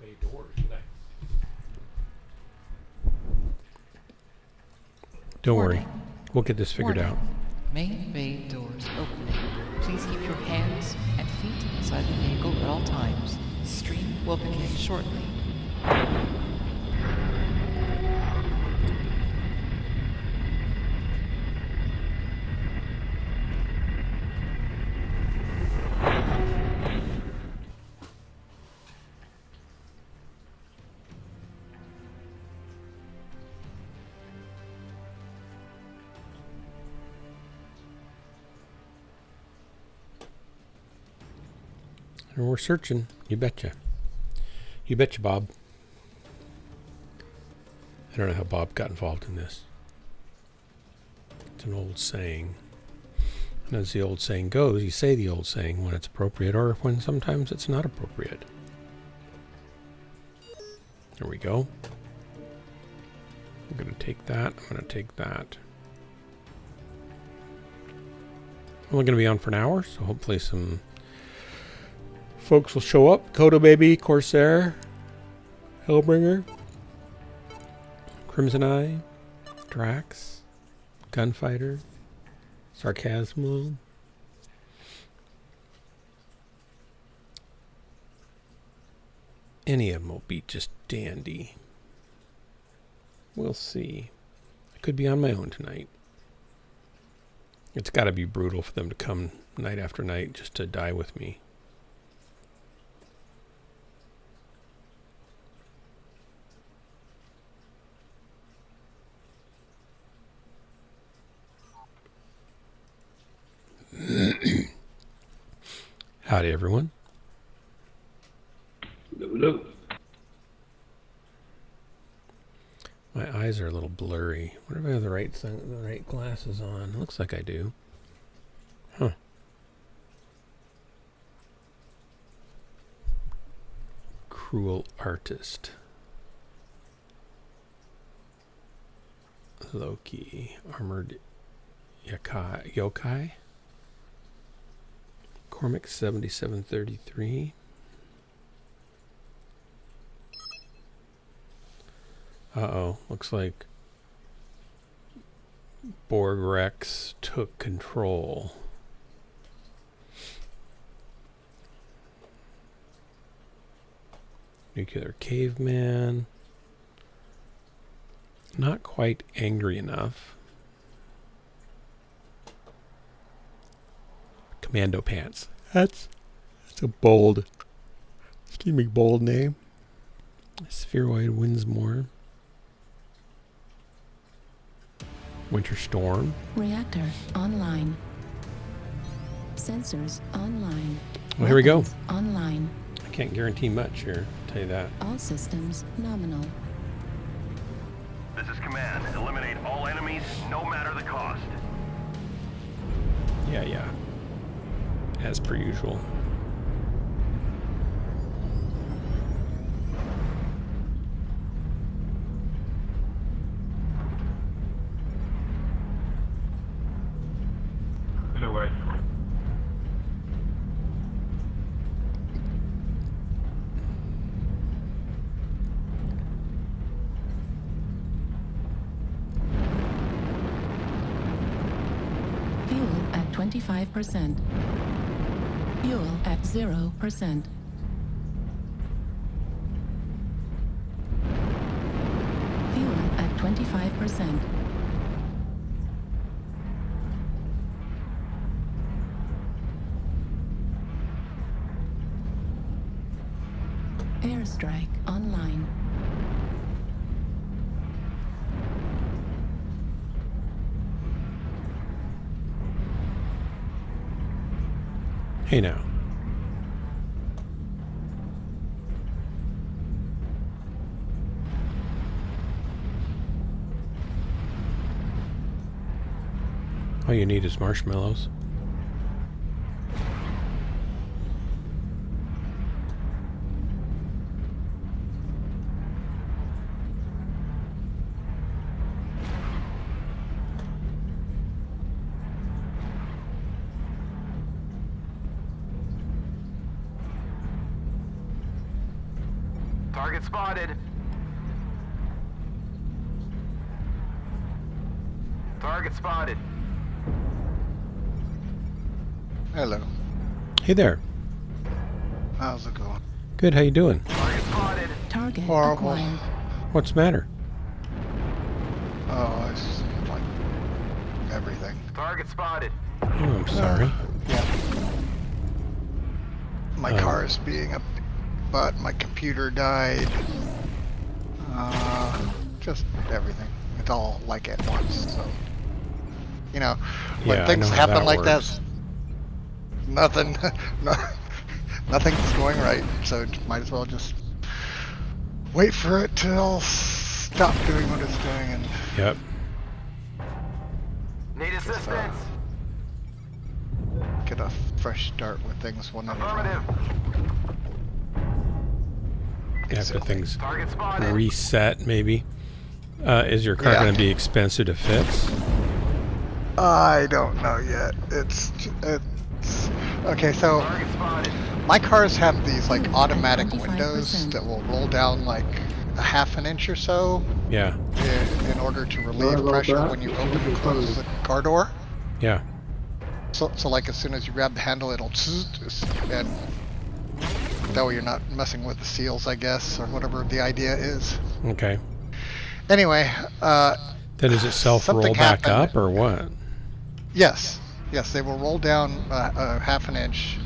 bay doors, did I? Don't worry. We'll get this figured out. Main bay doors opening. Please keep your hands and feet inside the vehicle at all times. Stream will begin shortly. And we're searching. You betcha. You betcha, Bob. I don't know how Bob got involved in this. It's an old saying. And as the old saying goes, you say the old saying when it's appropriate or when sometimes it's not appropriate. There we go. I'm going to take that. I'm going to take that. I'm only going to be on for an hour, so hopefully some folks will show up. Kodo Baby, Corsair, Hellbringer, Crimson Eye, Drax, Gunfighter, Sarcasmo. Any of them will be just dandy. We'll see. I could be on my own tonight. It's got to be brutal for them to come night after night just to die with me. Howdy, everyone. Hello. My eyes are a little blurry. I wonder if I have the right glasses on. It looks like I do. Huh. Cruel artist. Loki. Armored yokai. Cormac 7733. Uh-oh. Looks like Borg Rex took control. Nuclear Caveman. Not quite angry enough. Commando Pants. That's a bold, bold name. Spheroid Winsmore. Winter Storm. Reactor online. Sensors online. Well, here we go. Weapons online. I can't guarantee much here, I'll tell you that. All systems nominal. This is Command. Eliminate all enemies, no matter the cost. Yeah. As per usual. No way. Fuel at 25%. Fuel at 0%. Fuel at 25%. Airstrike online. Hey now. All you need is marshmallows. Target spotted. Target spotted. Hello. Hey there. How's it going? Good, how you doing? Target spotted. Target Horrible. acquired. What's the matter? Oh, it's like everything. Target spotted. Oh, I'm sorry. Yeah. My Oh. car is being a butt. My computer died. Just everything. It's all like at once. So, you know, when Yeah, I things know how happen that like works. that, nothing, nothing's going right. So might as well just wait for it till stop doing what it's doing and Yep. Need assistance. get a fresh start with things one at a time. Affirmative. After things Target spotted. reset, maybe. Is your car Yeah. going to be expensive to fix? I don't know yet. It's okay. So Target spotted. my cars have these like automatic 25%. windows that will roll down like a half an inch or so Yeah. in order to relieve pressure when you open and close the car door. Yeah. So like as soon as you grab the handle, it'll and that way you're not messing with the seals, I guess, or whatever the idea is. Okay. Anyway, Then does it self-roll something back happened. up or what? Yes, they will roll down a half an inch,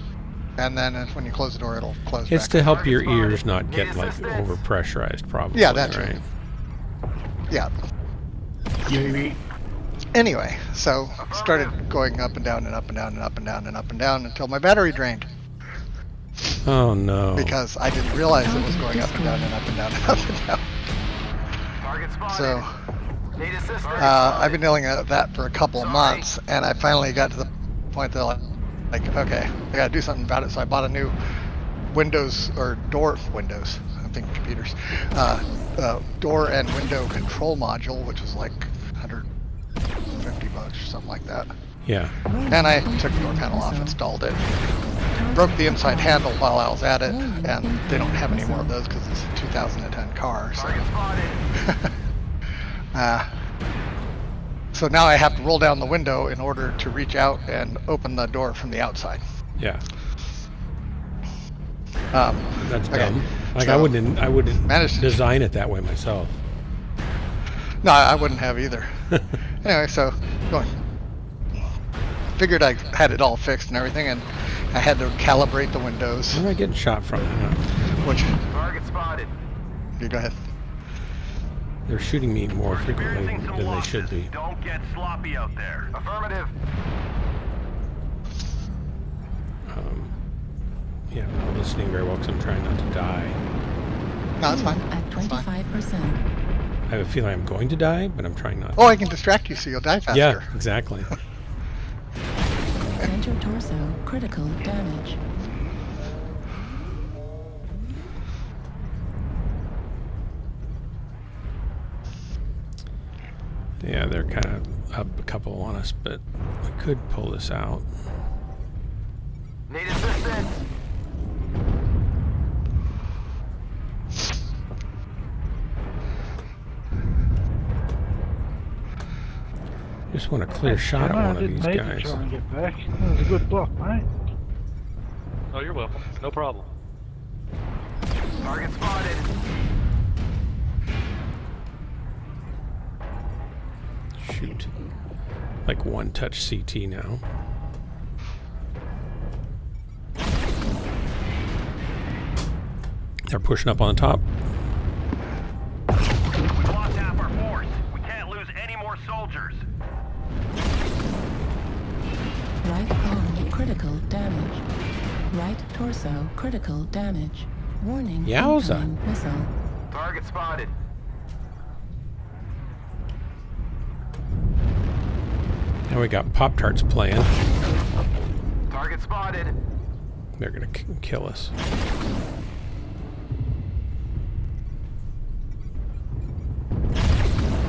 and then when you close the door, it'll close It's back to up. help your ears not get like overpressurized, probably. Yeah, that's right. Yeah. Anyway, so started going up and down and up and down and up and down and up and down until my battery drained Oh no. because I didn't realize it was going up and down and up and down and up and down. Target spotted. So Need assistance. I've been dealing with that for a couple of months, and I finally got to the point that like, okay, I gotta do something about it. So I bought a new Windows or door Windows. I'm thinking computers. Door and window control module, which was like $150 or something like that. Yeah. And I took the door panel off, installed it, broke the inside handle while I was at it, and they don't have any more of those because it's a 2010 car. So. Target spotted. So now I have to roll down the window in order to reach out and open the door from the outside. Yeah. That's okay, dumb. Like so I wouldn't managed to- design it that way myself. No, I wouldn't have either. Anyway, so going. Figured I had it all fixed and everything, and I had to calibrate the windows. Where am I getting shot from? Which, Target spotted. you go ahead. They're shooting me more We're frequently experiencing some than they losses. should be. Don't get sloppy out there. Affirmative. Yeah, I'm not listening very well because I'm trying not to die. No, that's fine. At That's fine. 25%. I have a feeling I'm going to die, but I'm trying not to. Oh, I can distract you so you'll die faster. Yeah, exactly. Center torso critical damage. Yeah, they're kind of up a couple on us, but we could pull this out. Need assistance. Just want a clear shot at one of these guys. Try and get back. That was a good block, mate. Oh, you're welcome. No problem. Target spotted. Shoot. Like one touch CT now. They're pushing up on the top. We've lost half our force. We can't lose any more soldiers. Right arm critical damage. Right torso critical damage. Warning. Yowza. incoming missile. Target spotted. Now we got Pop-Tarts playing. Target spotted. They're gonna kill us.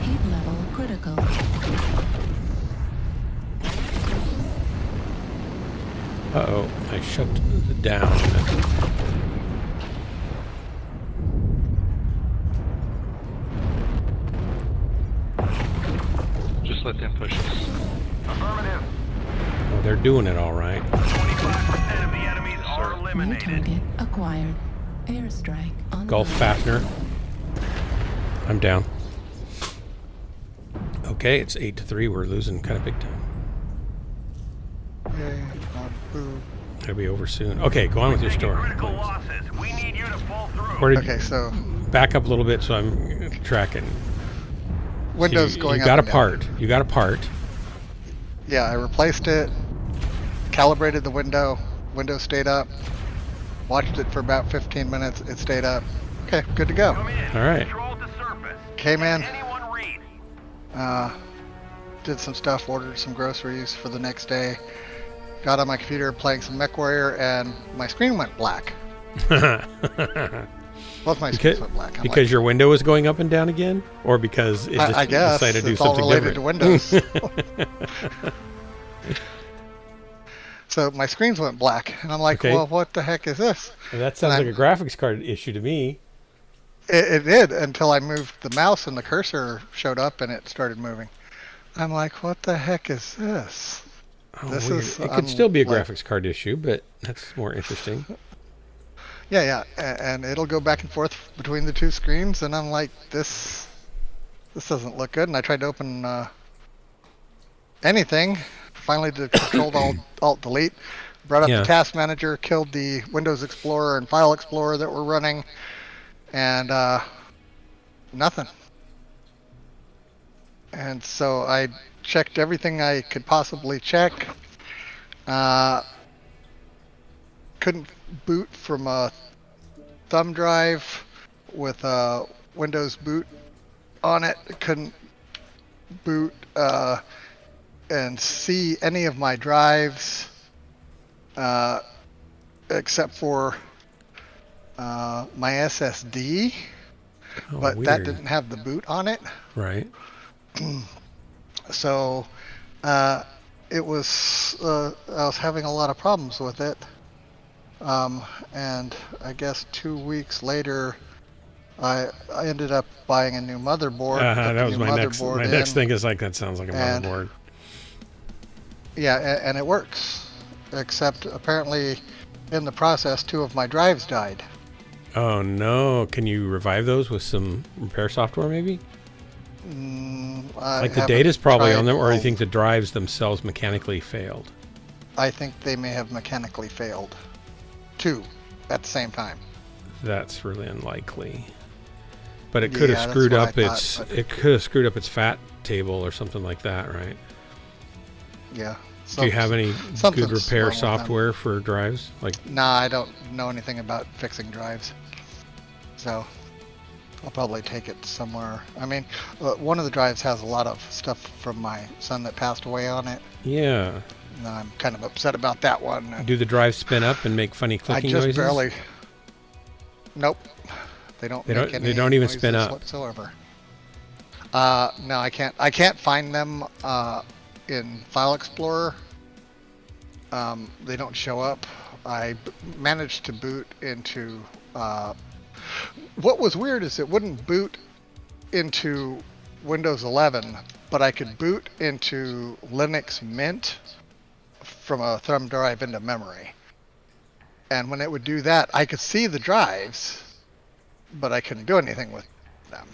Heat level critical. Uh-oh, I shut down. doing it all right. 25% of the enemies are New eliminated. target acquired. Airstrike on Gulf the Fafnir. I'm down. Okay, it's 8-3. We're losing kind of big time. Yay, boo. It'll be over soon. Okay, go on with your Taking story. critical please. losses. We need you to pull through. Where did Okay, so back up a little bit so I'm tracking. Windows So going you up got a and down. part. You got a part. Yeah, I replaced it, calibrated the window. Window stayed up. Watched it for about 15 minutes. It stayed up. Okay, good to go. Come in. All right. Control the surface. Came in, Anyone read? did some stuff, ordered some groceries for the next day. Got on my computer playing some MechWarrior, and my screen went black. Both my screens went black. I'm Because like, your window was going up and down again, or because it just I guess decided to do it's all something related different. to Windows. So my screens went black, and I'm like, Okay. well, what the heck is this? Well, that sounds And like a graphics card issue to me. It did until I moved the mouse and the cursor showed up and it started moving. I'm like, what the heck is this? Oh, This weird. is, It could still be a like- graphics card issue, but that's more interesting. Yeah, and it'll go back and forth between the two screens, and I'm like, this doesn't look good. And I tried to open anything. Finally, did Alt Delete. Brought up Yeah. the Task Manager, killed the Windows Explorer and File Explorer that were running, and nothing. And so I checked everything I could possibly check. Couldn't boot from a thumb drive with a Windows boot on it. Couldn't boot and see any of my drives except for my SSD, Oh, but weird. that didn't have the boot on it. Right. So it was I was having a lot of problems with it, and I guess 2 weeks later I ended up buying a new motherboard. put the That was new my next motherboard next in, thing is like that sounds like a and- motherboard. Yeah, and it works, except apparently in the process 2 of my drives died. Oh no! Can you revive those with some repair software maybe? I Like the haven't data's probably tried on them, or do you all- think the drives themselves mechanically failed? I think they may have mechanically failed. 2 at the same time. That's really unlikely. But it could Yeah, have that's screwed what I up its thought, but- it could have screwed up its FAT table or something like that, right? Yeah. Do you have any good something's repair wrong with them. software for drives? Like Nah, I don't know anything about fixing drives. So I'll probably take it somewhere. I mean, one of the drives has a lot of stuff from my son that passed away on it. yeah. And I'm kind of upset about that one. And Do the drives spin up and make funny I clicking just noises? barely. Nope. They don't. They make don't- any they don't even spin noises up. whatsoever. No, I can't. I can't find them in File Explorer. They don't show up. I managed to boot into. What was weird is it wouldn't boot into Windows 11, but I could boot into Linux Mint from a thumb drive into memory. And when it would do that, I could see the drives, but I couldn't do anything with them.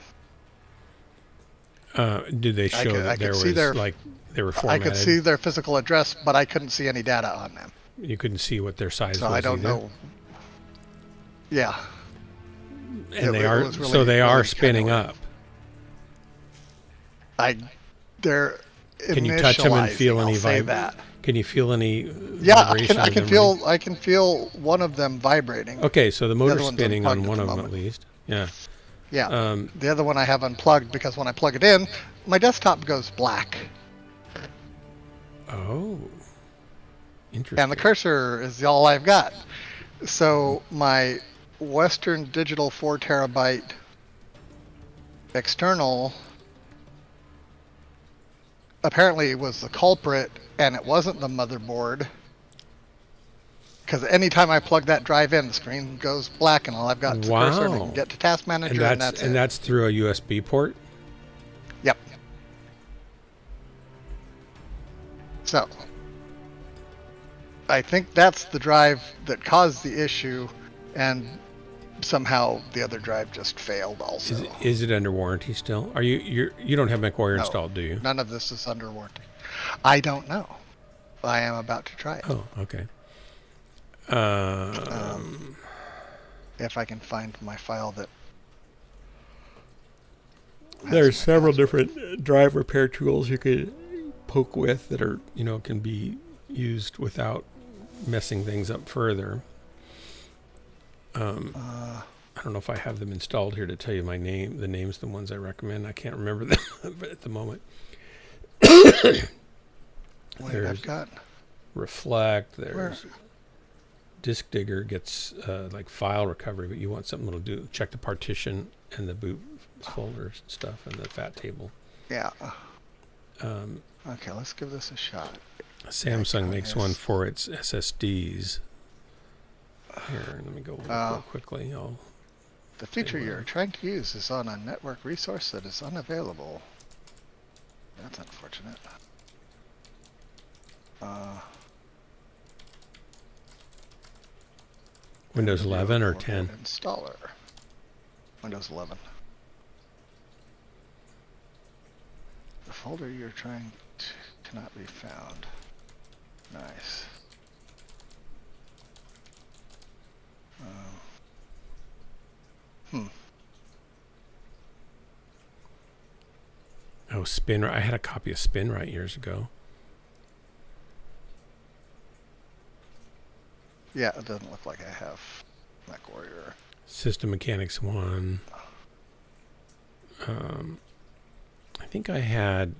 Do they show could- that I could there see was their- like they were I formatted? could see their physical address, but I couldn't see any data on them. You couldn't see what their size So was I don't either. know. Yeah. And they it are was really- so they are really spinning kinda up. They're Can you touch them and feel initializing, any I'll say vib? that. Can you feel any Yeah, vibration I in can them? feel I can feel one of them vibrating. Okay, so the motor's other one's spinning on unplugged at one the of them at moment. least. Yeah. Yeah. The other one I have unplugged because when I plug it in, my desktop goes black. Oh. Interesting. And the cursor is all I've got. So my Western Digital 4 terabyte external apparently was the culprit, and it wasn't the motherboard. Because anytime I plug that drive in, the screen goes black, and all I've got is the cursor, and I Wow. can get to Task Manager, and that's it. that's through a USB port. Yep. So, I think that's the drive that caused the issue, and somehow the other drive just failed also. Is it under warranty still? Are you don't have MechWarrior No, installed, do you? none of this is under warranty. I don't know. I am about to try it. Oh, okay. If I can find my file that. There's several different drive repair tools you could poke with that are, can be used without messing things up further. I don't know if I have them installed here to tell you the names, the ones I recommend. I can't remember them at the moment. Wait, I've got. Reflect. There's Disk Digger gets like file recovery, but you want something that'll do check the partition and the boot folders and stuff and the fat table. Yeah. Okay, let's give this a shot. Samsung makes one for its SSDs. Here, let me go real quickly. The feature you're trying to use is on a network resource that is unavailable. That's unfortunate. Windows 11 or 10? Installer. Windows 11. The folder you're trying to cannot be found. Nice. Oh, SpinRite. I had a copy of SpinRite years ago. Yeah, it doesn't look like I have MechWarrior. System Mechanics 1. I think I had...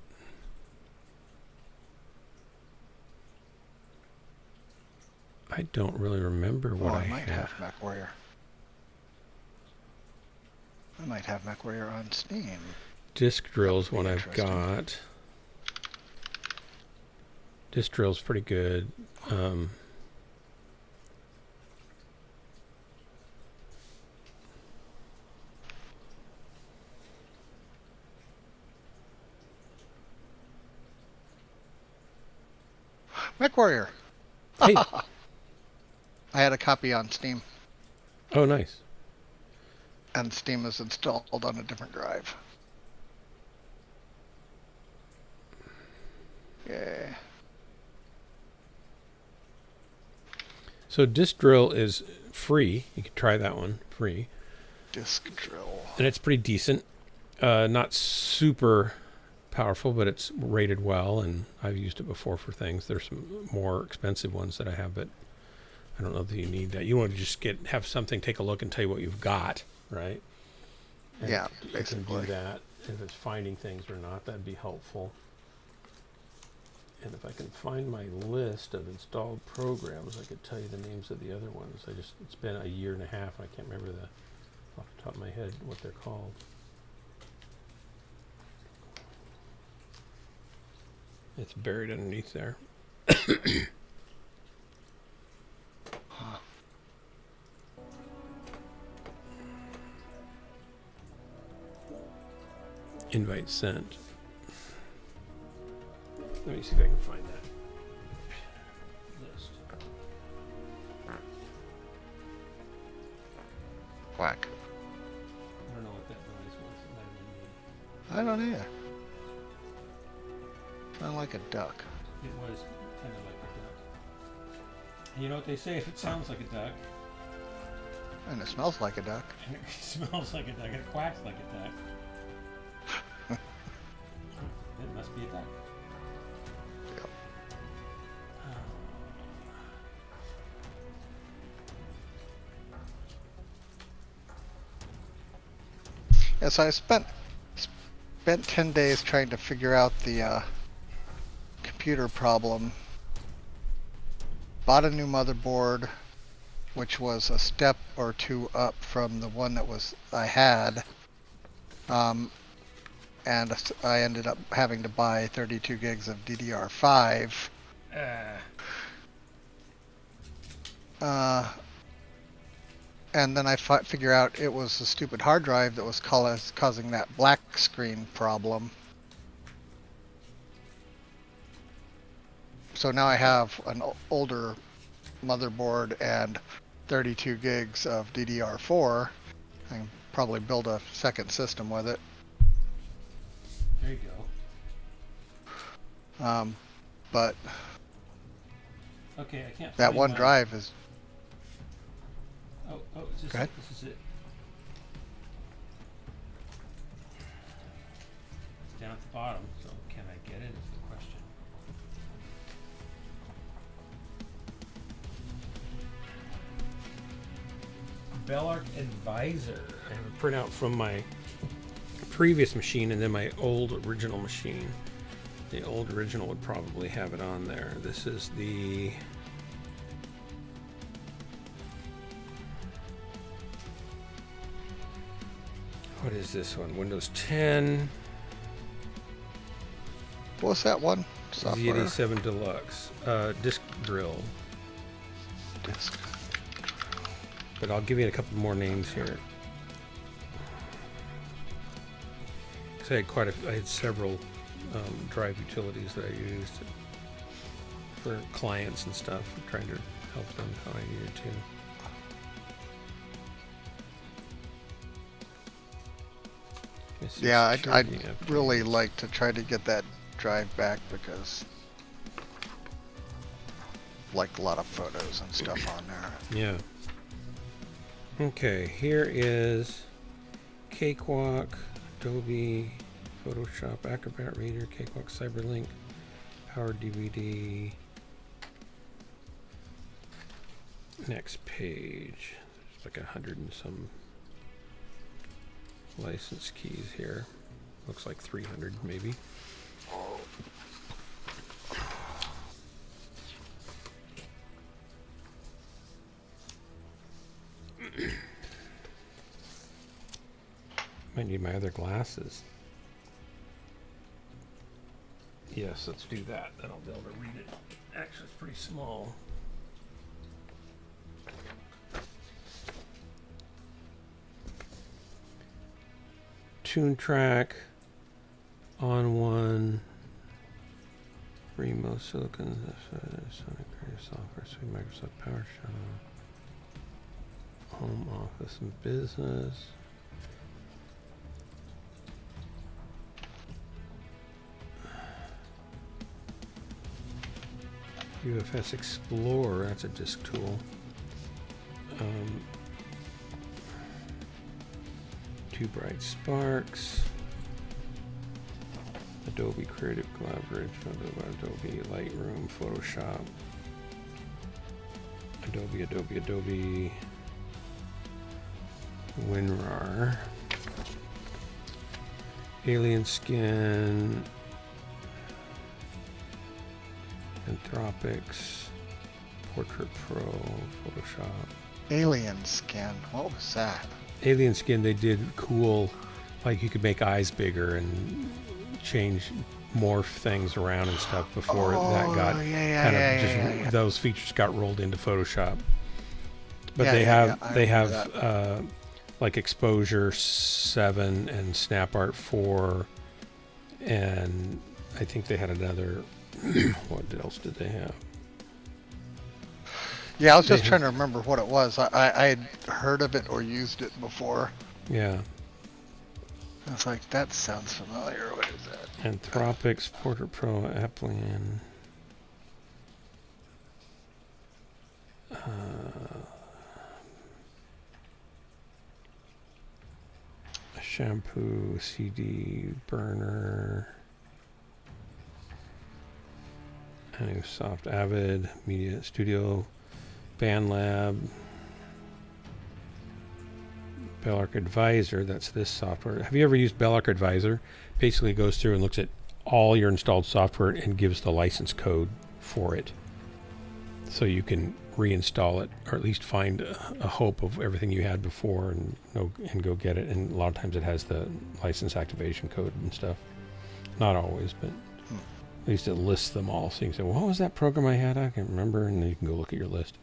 I don't really remember what I might had. have MechWarrior. I might have MechWarrior on Steam. Disk Drill's one I've interesting. got. Disk Drill's pretty good. MechWarrior! Hey. I had a copy on Steam, Oh, nice. and Steam is installed on a different drive. Yay. So Disk Drill is free. You can try that one, free. Disk Drill. And it's pretty decent. Not super powerful, but it's rated well, and I've used it before for things. There's some more expensive ones that I have, but I don't know that you need that. You want to just have something, take a look, and tell you what you've got, right? And Yeah, you can basically. do that. If it's finding things or not, that'd be helpful. And if I can find my list of installed programs, I could tell you the names of the other ones. It's been a year and a half. I can't remember off the top of my head what they're called. It's buried underneath there. Invite sent. Let me see if I can find that list. Quack. I don't know what that noise was. It might have been me. I don't either. Sound like a duck. It was kind of like a duck. You know what they say, if it sounds like a duck, And it smells like a duck. and it smells like a duck, and it quacks like a duck, it must be a duck. Yep. Yeah, so I spent 10 days trying to figure out the computer problem. Bought a new motherboard, which was a step or two up from the one that I had. And I ended up having to buy 32 gigs of DDR5. And then I figure out it was the stupid hard drive that was causing that black screen problem. So now I have an older motherboard and 32 gigs of DDR4, I can probably build a second system with it. There you go. But Okay, I can't. that find one my- drive is. Oh, is this Go ahead. it? This is it. It's down at the bottom, so can I get it is the question. Bellark Advisor. I have a printout from my previous machine and then my old original machine. The old original would probably have it on there. This is the what is this one? Windows 10 What's that one? Software. Z87 Deluxe disk drill. Disk. But I'll give you a couple more names here. Because I had several drive utilities that I used for clients and stuff, trying to help them how I needed to. Yeah, I'd Security updates. really like to try to get that drive back because like a lot of photos and stuff on there. Yeah. Okay, here is Cakewalk, Adobe, Photoshop, Acrobat Reader, Cakewalk, Cyberlink, Power DVD. Next page. There's like 100 and some license keys here. Looks like 300 maybe. Might need my other glasses. Yes, let's do that. Then I'll be able to read it. Actually, it's pretty small. Tune track on one. Remo Silicon, Sonic Creative Software, Suite, Microsoft PowerShell, Home Office and Business. UFS Explorer, that's a disk tool. Two Bright Sparks. Adobe Creative Collaboration, Adobe Lightroom, Photoshop. Adobe WinRAR. Alien Skin. Anthropics, Portrait Pro, Photoshop. Alien Skin. What was that? Alien Skin, they did cool, like you could make eyes bigger and change, morph things around and stuff before that got those features got rolled into Photoshop. But they have like Exposure 7 and SnapArt 4, and I think they had another. What else did they have? Yeah, I was just trying to remember what it was. I had heard of it or used it before. Yeah. I was like, that sounds familiar. What is that? Anthropics, Portrait Pro, Applian. Shampoo, CD, burner. Soft Avid, Media Studio, BandLab, Bellark Advisor, that's this software. Have you ever used Bellark Advisor? Basically it goes through and looks at all your installed software and gives the license code for it. So you can reinstall it, or at least find a hope of everything you had before and go get it. And a lot of times it has the license activation code and stuff. Not always, but at least it lists them all, so you can say, well, what was that program I had? I can't remember, and then you can go look at your list.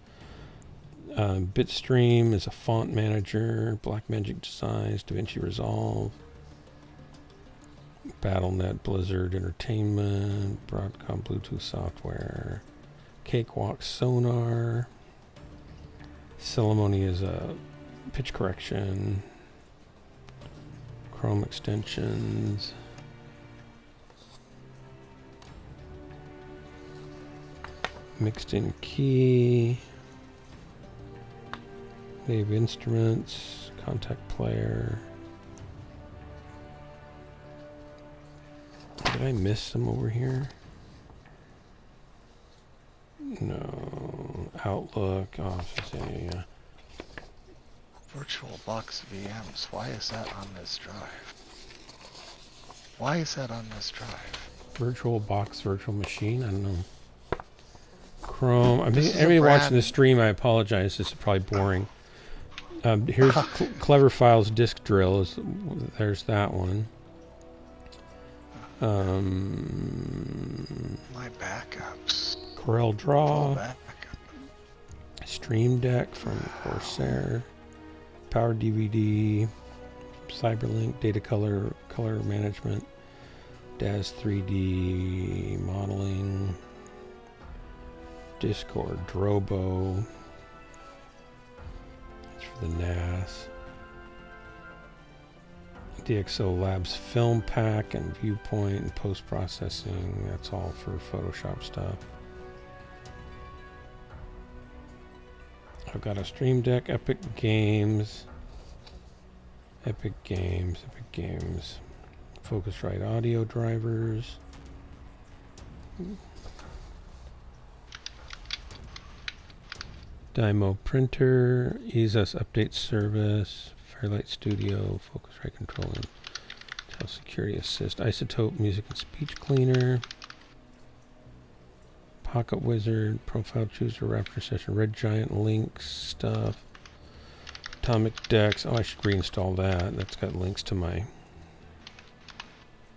Bitstream is a font manager, Blackmagic Designs, DaVinci Resolve, BattleNet, Blizzard Entertainment, Broadcom Bluetooth software, Cakewalk Sonar, Ceremony is a pitch correction. Chrome extensions. Mixed in key. Wave instruments. Contact player. Did I miss some over here? No. Outlook. Office. Yeah. Virtual box VMs. Why is that on this drive? Why is that on this drive? Virtual box, virtual machine. I don't know. Chrome. I mean, This is a everybody watching brand- this stream, I apologize. This is probably boring. Here's Clever Files disk drill. There's that one. My backups. Corel Oh, Draw. backup. Stream Deck from Corsair. Power DVD. Cyberlink. Data color management. DAS 3D modeling. Discord. Drobo. That's for the NAS. DxO Labs Film Pack and Viewpoint and post-processing. That's all for Photoshop stuff. I've got a Stream Deck, Epic Games. Focusrite audio drivers. Dymo printer, EaseUS update service, Fairlight Studio, Focusrite control, and Intel Security Assist, Isotope music and speech cleaner, Pocket Wizard, Profile Chooser, Raptor Session, Red Giant links stuff, Atomic Dex. Oh, I should reinstall that. That's got links to my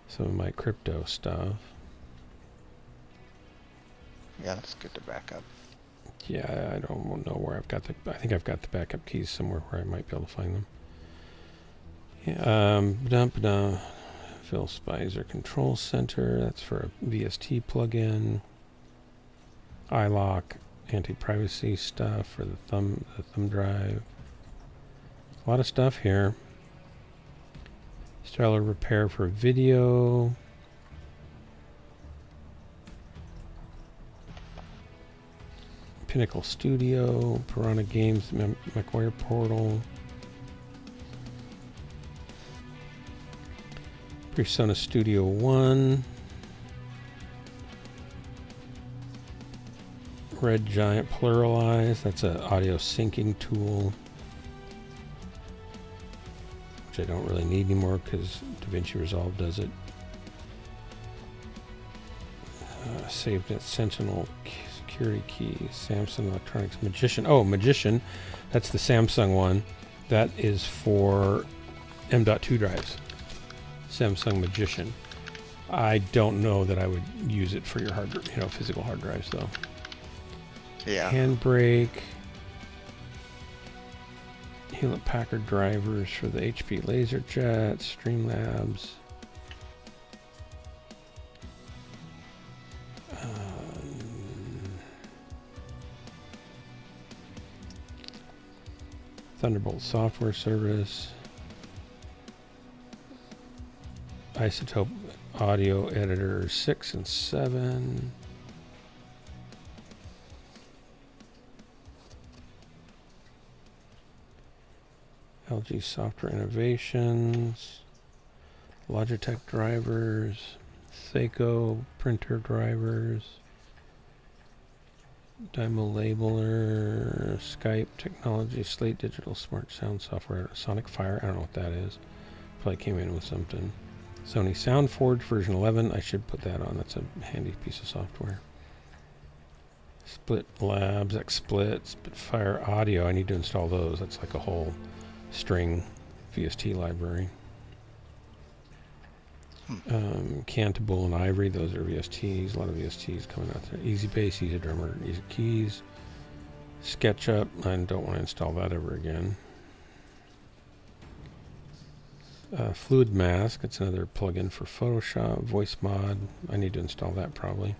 some of my crypto stuff. Yeah, that's good to back up. Yeah, I don't know where I've got the. I think I've got the backup keys somewhere where I might be able to find them. Yeah, Phil Spicer Control Center. That's for a VST plugin. iLock anti-privacy stuff for the thumb drive. A lot of stuff here. Stellar repair for video. Pinnacle Studio, Piranha Games, MechWarrior Portal, Persona Studio 1, Red Giant Pluralize, that's an audio syncing tool, which I don't really need anymore because DaVinci Resolve does it. Saved at Sentinel security keys, Samsung Electronics Magician. Oh, Magician, that's the Samsung one. That is for M.2 drives. Samsung Magician. I don't know that I would use it for your physical hard drives though. Yeah. Handbrake. Hewlett Packard drivers for the HP LaserJet, Streamlabs. Thunderbolt software service. Isotope audio editor 6 and 7. LG Software Innovations. Logitech drivers. Seiko printer drivers. Dymo Labeler, Skype Technology, Slate Digital Smart Sound Software, Sonic Fire, I don't know what that is. Probably came in with something. Sony SoundForge version 11, I should put that on, that's a handy piece of software. Split Labs, XSplit, Spitfire Audio, I need to install those, that's like a whole string VST library. Cantable and Ivory, those are VSTs. A lot of VSTs coming out there. Easy Bass, Easy Drummer, Easy Keys. SketchUp, I don't want to install that ever again. Fluid Mask, it's another plugin for Photoshop. Voice Mod, I need to install that probably.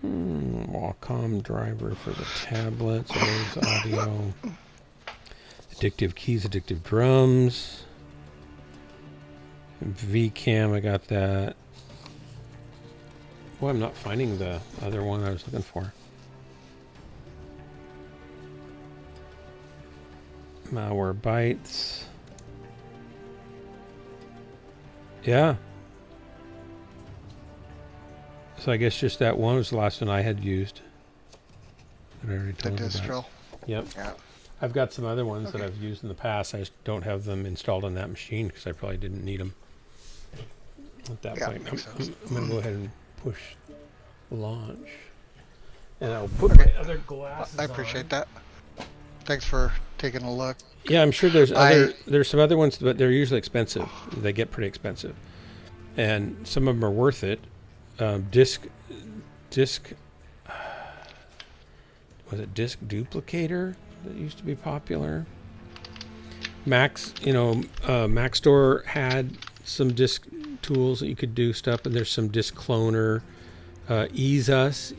Wacom driver for the tablets. There's audio. Addictive keys, addictive drums. VCam, I got that. Boy, I'm not finding the other one I was looking for. Malware bytes. Yeah. So I guess just that one was the last one I had used. I already The told you distro. about. Yep. Yeah. I've got some other ones that I've used in the past. I just don't have them installed on that machine because I probably didn't need them at that Yeah, point. makes sense. I'm going to go ahead and push launch. And I'll put Okay. my other glasses I appreciate that. Thanks for taking a look. Yeah, I'm sure there's some other ones, but they're usually expensive. They get pretty expensive. And some of them are worth it. Disk was it disk duplicator that used to be popular? Max, Mac Store had some disk tools that you could do stuff, and there's some disk cloner. EaseUS,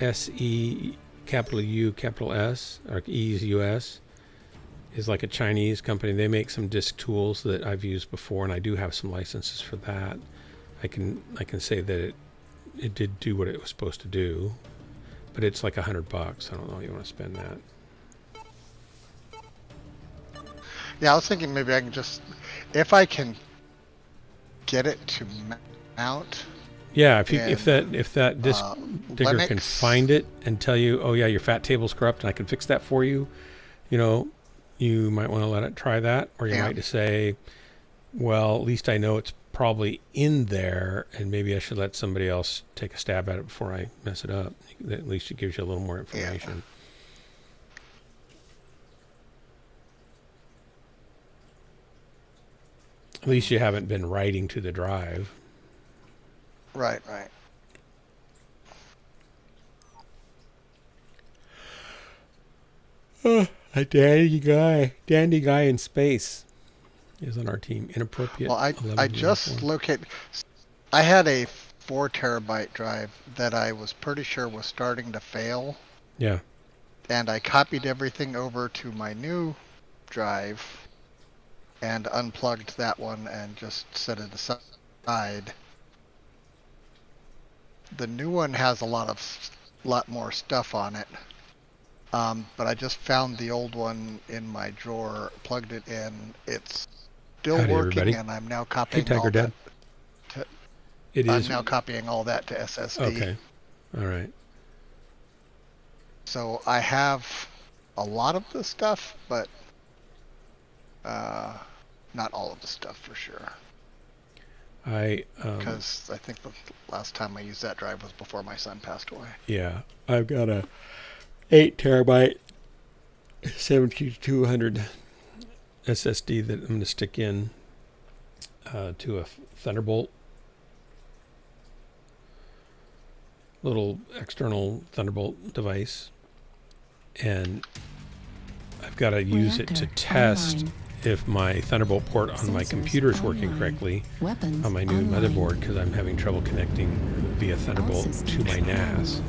EASE, capital U, capital S, or EaseUS, is like a Chinese company. They make some disk tools that I've used before, and I do have some licenses for that. I can say that it did do what it was supposed to do, but it's like $100. I don't know if you want to spend that. Yeah, I was thinking maybe I can just, if I can get it to mount. Yeah, if that disk digger Linux, can find it and tell you, oh yeah, your fat table's corrupt, and I can fix that for you, you might want to let it try that, or you might just say, well, at least I know it's probably in there, and maybe I should let somebody else take a stab at it before I mess it up. At least it gives you a little more information. At least you haven't been writing to the drive. Right. A dandy guy in space is on our team. Inappropriate. Well, I just located. I had a 4 terabyte drive that I was pretty sure was starting to fail. Yeah. And I copied everything over to my new drive and unplugged that one and just set it aside. The new one has a lot more stuff on it. But I just found the old one in my drawer, plugged it in. It's still working, everybody. and I'm now copying Tiger all Dad. that. I'm now copying all that to SSD. Okay. All right. So I have a lot of the stuff, but not all of the stuff for sure. Because I think the last time I used that drive was before my son passed away. Yeah, I've got a 8 terabyte 7200 SSD that I'm going to stick in to a Thunderbolt, little external Thunderbolt device, and I've got to use it to test if my Thunderbolt port on my computer is working correctly on my new motherboard, because I'm having trouble connecting via Thunderbolt to my NAS,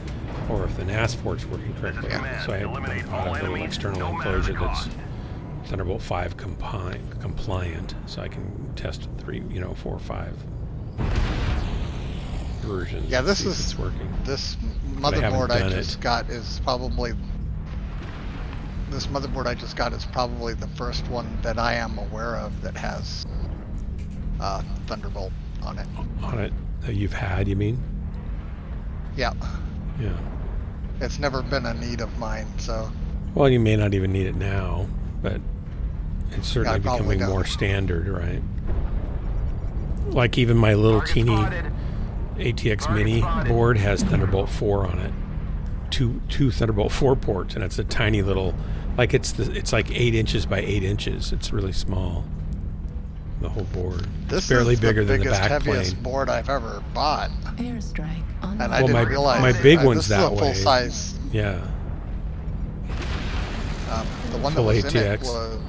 or if the NAS port's working correctly. So I bought a little external enclosure that's Thunderbolt 5 compliant, so I can test 4 or 5 versions. Yeah, this see if is it's working. This motherboard I I just got is probably the first one that I am aware of that has Thunderbolt on it. On it that you've had, you mean? Yeah. Yeah. It's never been a need of mine, so. Well, you may not even need it now, but it's certainly becoming more standard, right? Like even my little teeny ATX Mini board has Thunderbolt 4 on it. Two Thunderbolt 4 ports, and it's a tiny little, like it's like 8 inches by 8 inches. It's really small. The whole board. This it's barely is bigger the than the biggest, back heaviest plane. board I've ever bought. Airstrike on And I didn't realize my big one's this that is a full way. size. Yeah. The one Full that was in it ATX.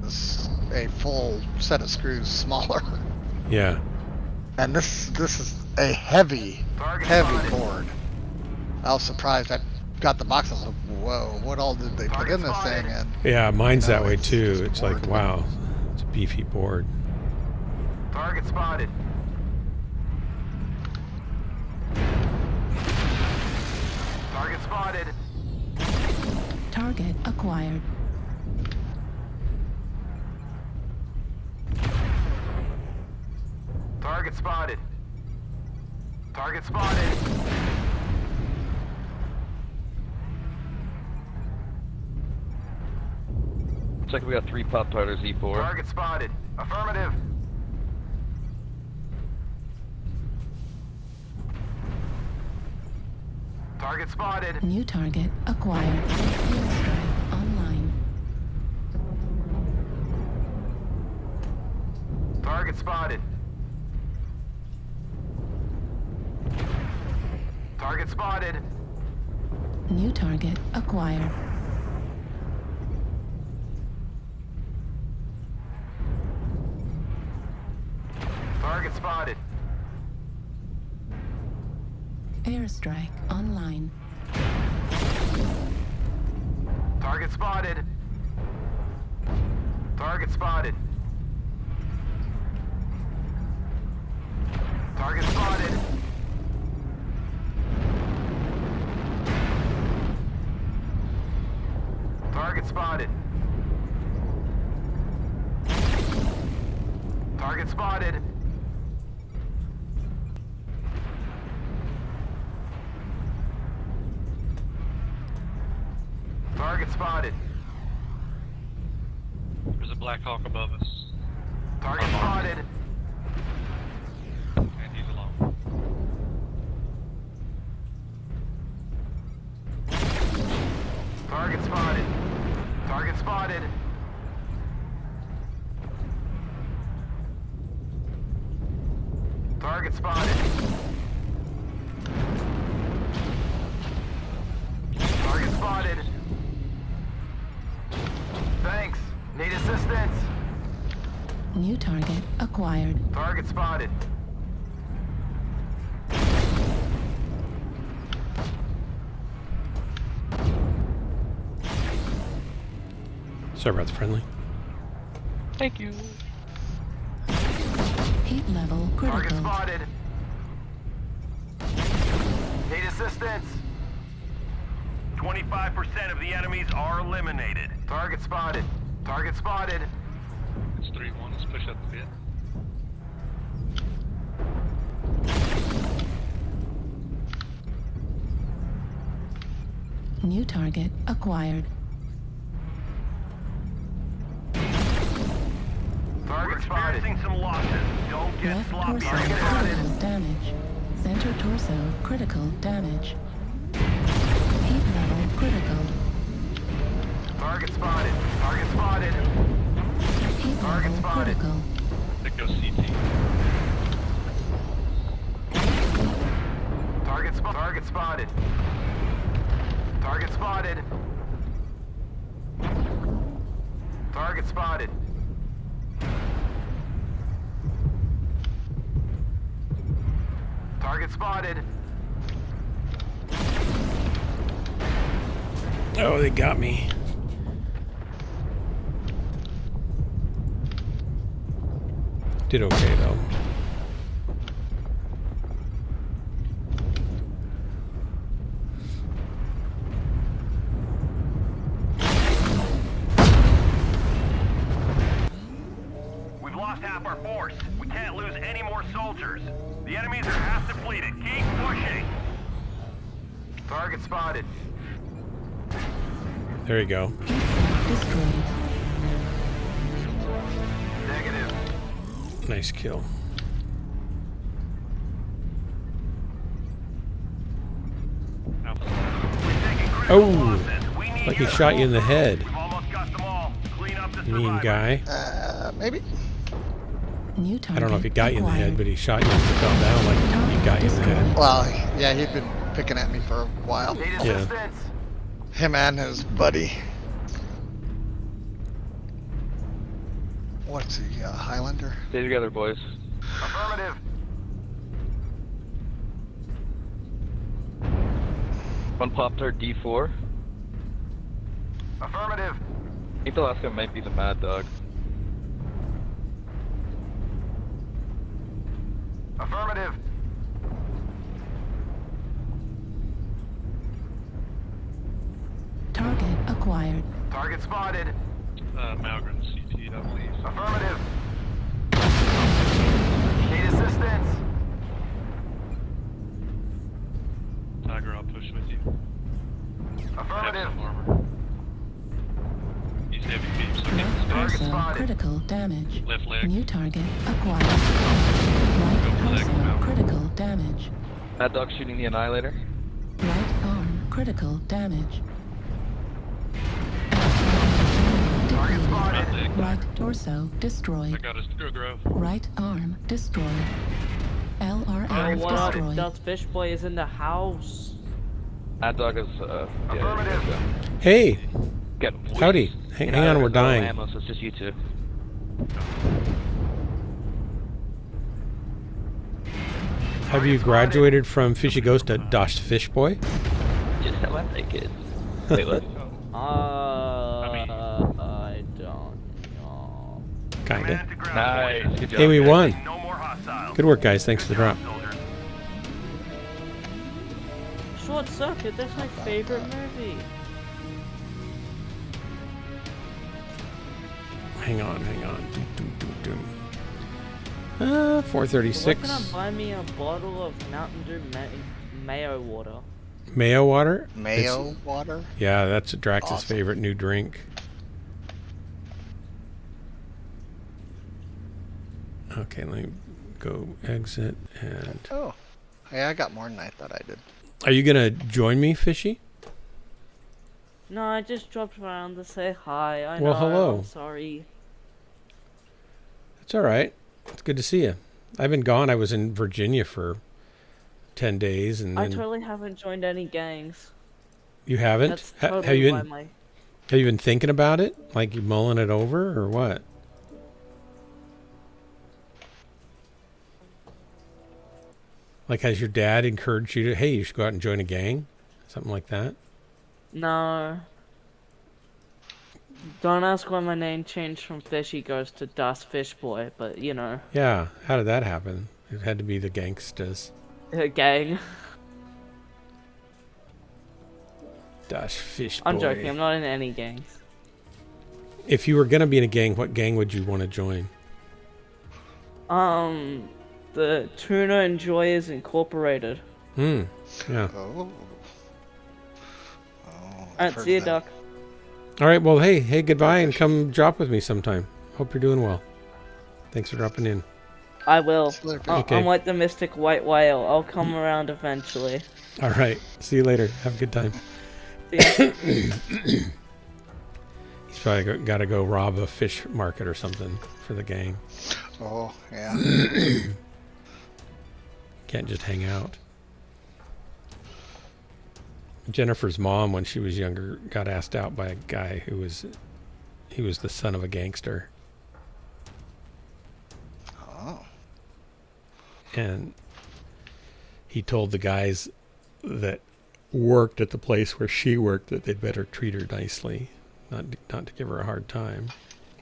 was a full set of screws smaller. Yeah. And this is a heavy Target spotted. board. I was surprised. I got the box and I was like, whoa, what all did they put Target in this spotted. thing? And Yeah, mine's No, that way it's too. just It's like, board. wow, it's a beefy board. Target spotted. Target spotted. Target acquired. Target spotted. Target spotted. Looks like we got 3 Pop Tartars E4. Target spotted. Affirmative. Target spotted. New target acquired. Airstrike online. Target spotted. Target spotted. New target acquired. Target spotted. Airstrike online. Target spotted. Target spotted. Target spotted. Target spotted. Target spotted. Target spotted. There's a Black Hawk above us. Target spotted. And he's alone. Target spotted. Target spotted. Target spotted. Target spotted. Thanks. Need assistance. New target acquired. Target spotted. Sorry about the friendly. Thank you. Heat level Target critical. spotted. Need assistance. 25% of the enemies are eliminated. Target spotted. Target spotted. It's 3-1. Let's push up a bit. New target acquired. Target experiencing some losses. Don't get Left sloppy. torso Target spotted. critical damage. Center torso critical damage. Heat level critical. Target spotted. Target spotted. Heat Target level spotted. critical. That goes CT. Target spotted. Target spotted. Target spotted. Target spotted. Target spotted. Oh, they got me. Did okay though. We've lost half our force. We can't lose any more soldiers. The enemies are half depleted. Keep pushing. Target spotted. There you go. Destroyed. Negative. Nice kill. Alpha. We're taking critical Oh, losses. We need like he your shot you in the support. head. We've almost got them all. Clean up the Mean survivors. guy. Maybe. New I target don't know if he got you in the head, acquired. but he shot you and you fell down like he got you in the head. Well, yeah, he'd been picking at me for a while. Need Yeah. assistance. Him and his buddy. What's he, Highlander? Stay together, boys. Affirmative. One Pop-Tart D4. Affirmative. I think the last guy might be the Mad Dog. Affirmative. Target acquired. Target spotted. Malgren CT, I believe. Affirmative. Need assistance. Tiger, I'll push with you. I have Affirmative. some armor. He's heavy beam, so I Left can Target torso spotted. critical damage. left leg. New target acquired. Right Go leg, torso Malcolm. critical damage. Mad Dog shooting the Annihilator. Right arm critical damage. Target Depleted. spotted. Left leg. Right torso I destroyed. got his grove. Right arm destroyed. LRM Target What up? spotted. destroyed. Dust Fish Boy is in the house. Mad Dog is, Affirmative. Hey, Get howdy. Hang on, we're dying. Ammo, so it's just you two. Have you graduated from Fishy Ghost to Dosh Fish Boy? Just how I think it. Wait, what? I don't know. Kinda. Command to ground Nice. station. Good job. Hey, we won. No more hostiles. Good work, guys. Thanks for the drop. Soldiers. Short Circuit, that's my favorite movie. Hang on. Doom, doom, doom, doom. Why can I 436. buy me a bottle of Mountain Dew mayo water? Mayo water? Mayo water? Yeah, that's Drax's Awesome. favorite new drink. Okay, let me go exit and... Oh. Hey, I got more than I thought I did. Are you gonna join me, Fishy? No, I just dropped around to say hi. I Well, know, hello. I'm sorry. It's alright. It's good to see you. I've been gone. I was in Virginia for 10 days and I then... totally haven't joined any gangs. You haven't? That's Ha- totally have you why been, my... have you been thinking about it? Like you mulling it over or what? Like has your dad encouraged you to, hey, you should go out and join a gang? Something like that? No. Don't ask why my name changed from Fishy Ghost to Dust Fish Boy, but you know, Yeah. How did that happen? It had to be the gangsters. a gang. Dash Fish Boy. I'm joking, I'm not in any gangs. If you were going to be in a gang, what gang would you want to join? The Tuna Enjoyers Incorporated. Yeah. Oh. Alright, see you, Doc. All right. Well, hey, goodbye and come drop with me sometime. Hope you're doing well. Thanks for dropping in. I will. See you later, Okay. I'm like the Mystic White Whale. I'll come around eventually. All right. See you later. Have a good time. See ya. He's probably got to go rob a fish market or something for the gang. Oh, yeah. Can't just hang out. Jennifer's mom, when she was younger, got asked out by a guy who was the son of a gangster. Oh. And he told the guys that worked at the place where she worked that they'd better treat her nicely, not to give her a hard time.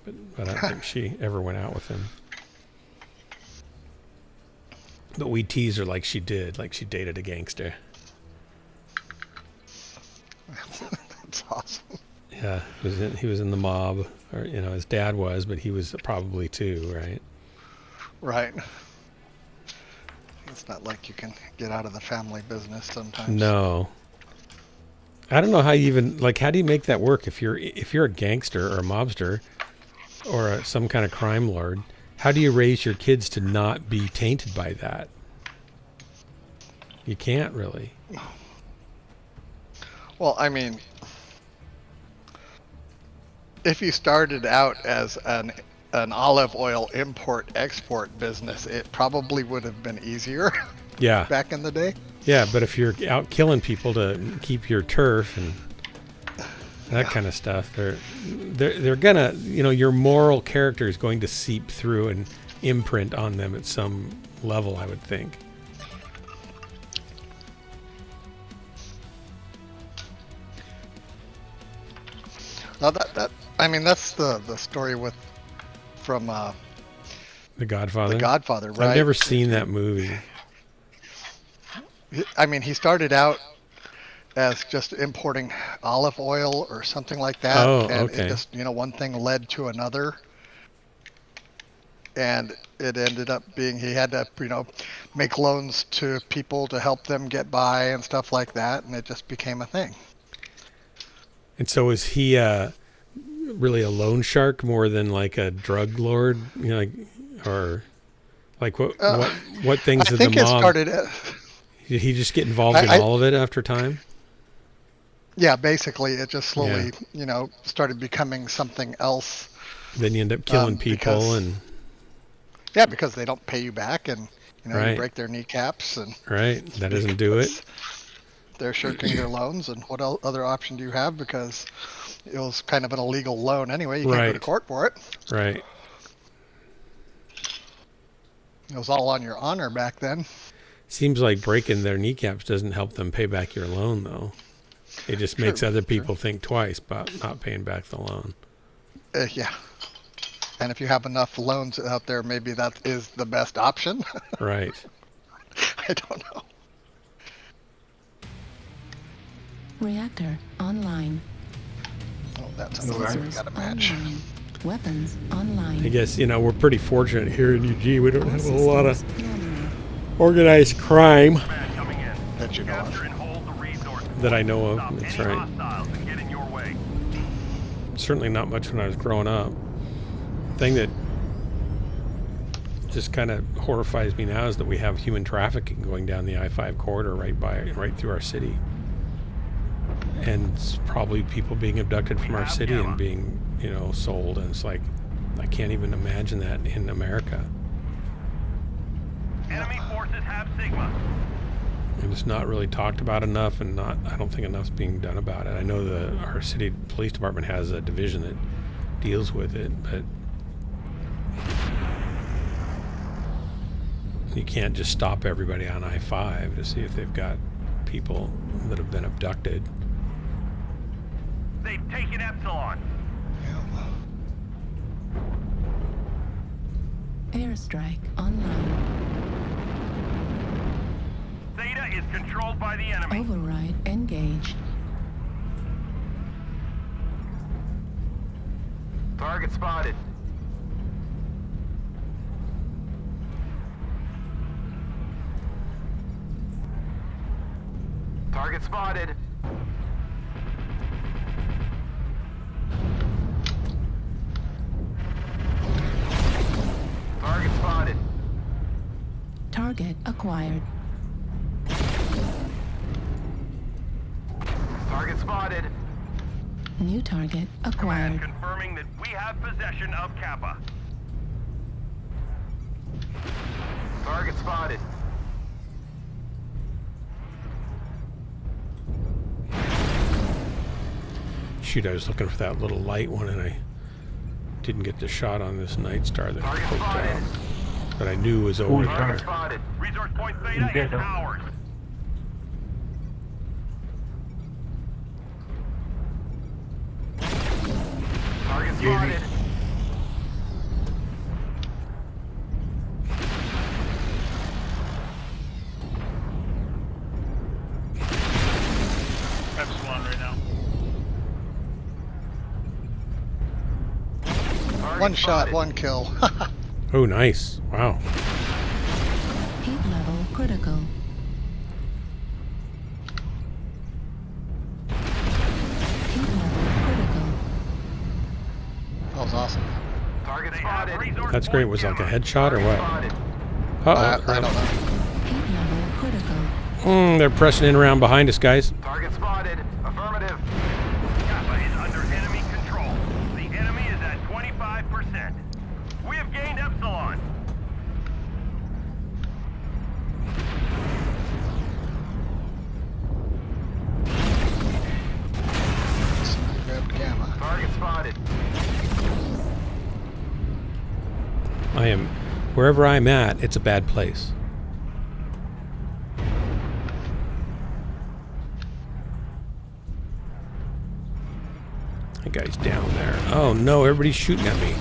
But I don't think she ever went out with him. But we tease her like she did, like she dated a gangster. That's awesome. Yeah, he was in the mob, or his dad was, but he was probably too, right? Right. It's not like you can get out of the family business sometimes. No. I don't know how you even how do you make that work if you're a gangster or a mobster or some kind of crime lord? How do you raise your kids to not be tainted by that? You can't really. Well, I mean, if you started out as an olive oil import-export business, it probably would have been easier Yeah. back in the day. Yeah, but if you're out killing people to keep your turf and that kind of stuff, they're gonna, your moral character is going to seep through and imprint on them at some level, I would think. Now I mean, that's the story from The Godfather. The Godfather, right? I've never seen that movie. I mean, he started out as just importing olive oil or something like that, Oh, and okay. it just, one thing led to another, and it ended up being he had to, make loans to people to help them get by and stuff like that, and it just became a thing. And so is he really a loan shark more than like a drug lord? Or like what things I did think the it mob? started. Did he just get involved in all of it after time? Yeah, basically, it just slowly, started becoming something else. Then you end up killing people because they don't pay you back, and Right. you break their kneecaps, and right, that doesn't do it. They're shirking their loans, and what other option do you have? Because it was kind of an illegal loan anyway. You can't go to Right. court for it. Right. It was all on your honor back then. Seems like breaking their kneecaps doesn't help them pay back your loan, though. It just makes other people think twice about not paying back the loan. Yeah. And if you have enough loans out there, maybe that is the best option. Right. I don't know. Reactor online. Oh, that's another we Sensors got a match. online. Weapons online. I guess, we're pretty fortunate here in Eugene. We don't have a whole lot of Nominal. organized crime Command coming in. That you know of. Capture and hold the resource. that I know of. Stop That's any right. hostiles and get in your way. Certainly not much when I was growing up. The thing that just kind of horrifies me now is that we have human trafficking going down the I-5 corridor right through our city. And it's probably people being abducted from our city and being, sold. And it's like, I can't even imagine that in America. Enemy forces have Sigma. And it's not really talked about enough, and I don't think enough's being done about it. I know our city police department has a division that deals with it, but you can't just stop everybody on I-5 to see if they've got people that have been abducted. They've taken Epsilon. Airstrike online. Theta is controlled by the enemy. Override engaged. Target spotted. Target spotted. Target spotted. Target acquired. Target spotted. New target acquired. Command confirming that we have possession of Kappa. Target spotted. Shoot, I was looking for that little light one, and I didn't get the shot on this Night Star that Target poked spotted. out. But I knew it was over Target there. spotted. Resource point Theta is ours. Target spotted. Epsilon right now. Target One shot, spotted. one kill. Oh, nice. Wow. Heat level critical. Heat level critical. That was awesome. Target spotted. Resource That's great. point Was it like a Gamma. headshot or Target what? spotted. I Uh-oh. don't know. Heat level critical. They're pressing in around behind us, guys. Target spotted. Affirmative. Kappa is under enemy control. The enemy is at 25%. We have gained Epsilon. Grabbed Gamma. Target spotted. Wherever I'm at, it's a bad place. That guy's down there. Oh no, everybody's shooting at me.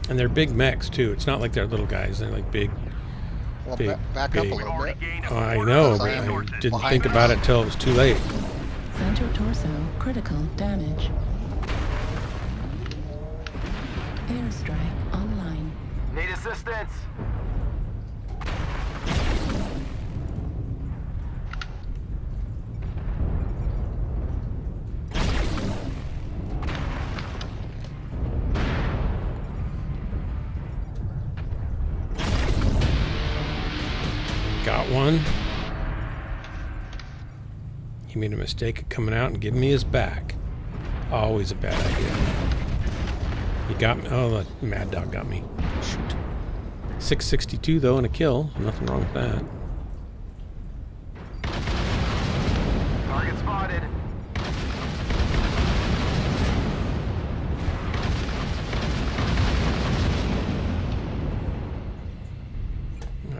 And they're big mechs too. It's not like they're little guys. They're like big. Well, Big, back big. up a little bit. Oh, I know, but I didn't think about it till it was too late. Center torso, critical damage. Airstrike online. Need assistance. Got one. He made a mistake of coming out and giving me his back. Always a bad idea. He got me. Oh, the Mad Dog got me. Shoot. 662 though and a kill. Nothing wrong with that. Target spotted.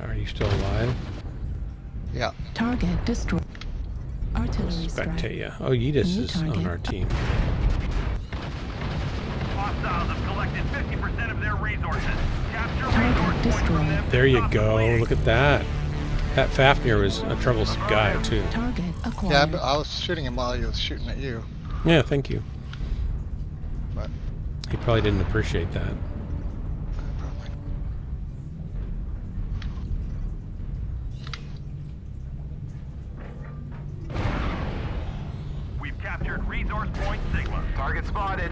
Are you still alive? Yeah. Target destroyed. Artillery strike. Spectate ya. Oh, Yeetus New is target. on our team. Hostiles have collected 50% of their resources. Capture Target resource points from them. destroyed. There you Stop the go. bleeding. Look at that. That Fafnir was a troublesome guy too. Target Yeah, acquired. but I was shooting him while he was shooting at you. Yeah, thank you. But He probably didn't appreciate that. probably. We've captured resource point Sigma. Target spotted.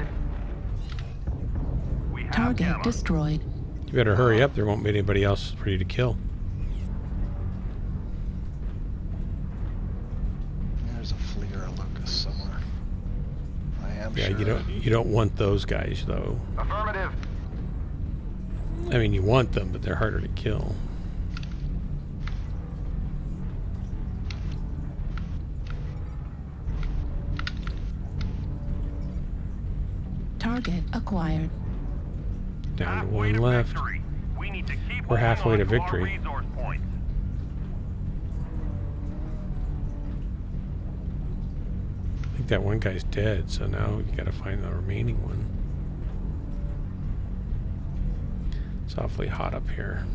We have Target Gamma. destroyed. You better hurry up. There won't be anybody else for you to kill. There's a flea or a locust somewhere. I am Yeah, sure. you don't want those guys though. Affirmative. I mean, you want them, but they're harder to kill. Target acquired. Down to Halfway one to left. victory. We need to keep We're halfway to holding on our victory. resource points. I think that one guy's dead, so now you gotta find the remaining one. It's awfully hot up here.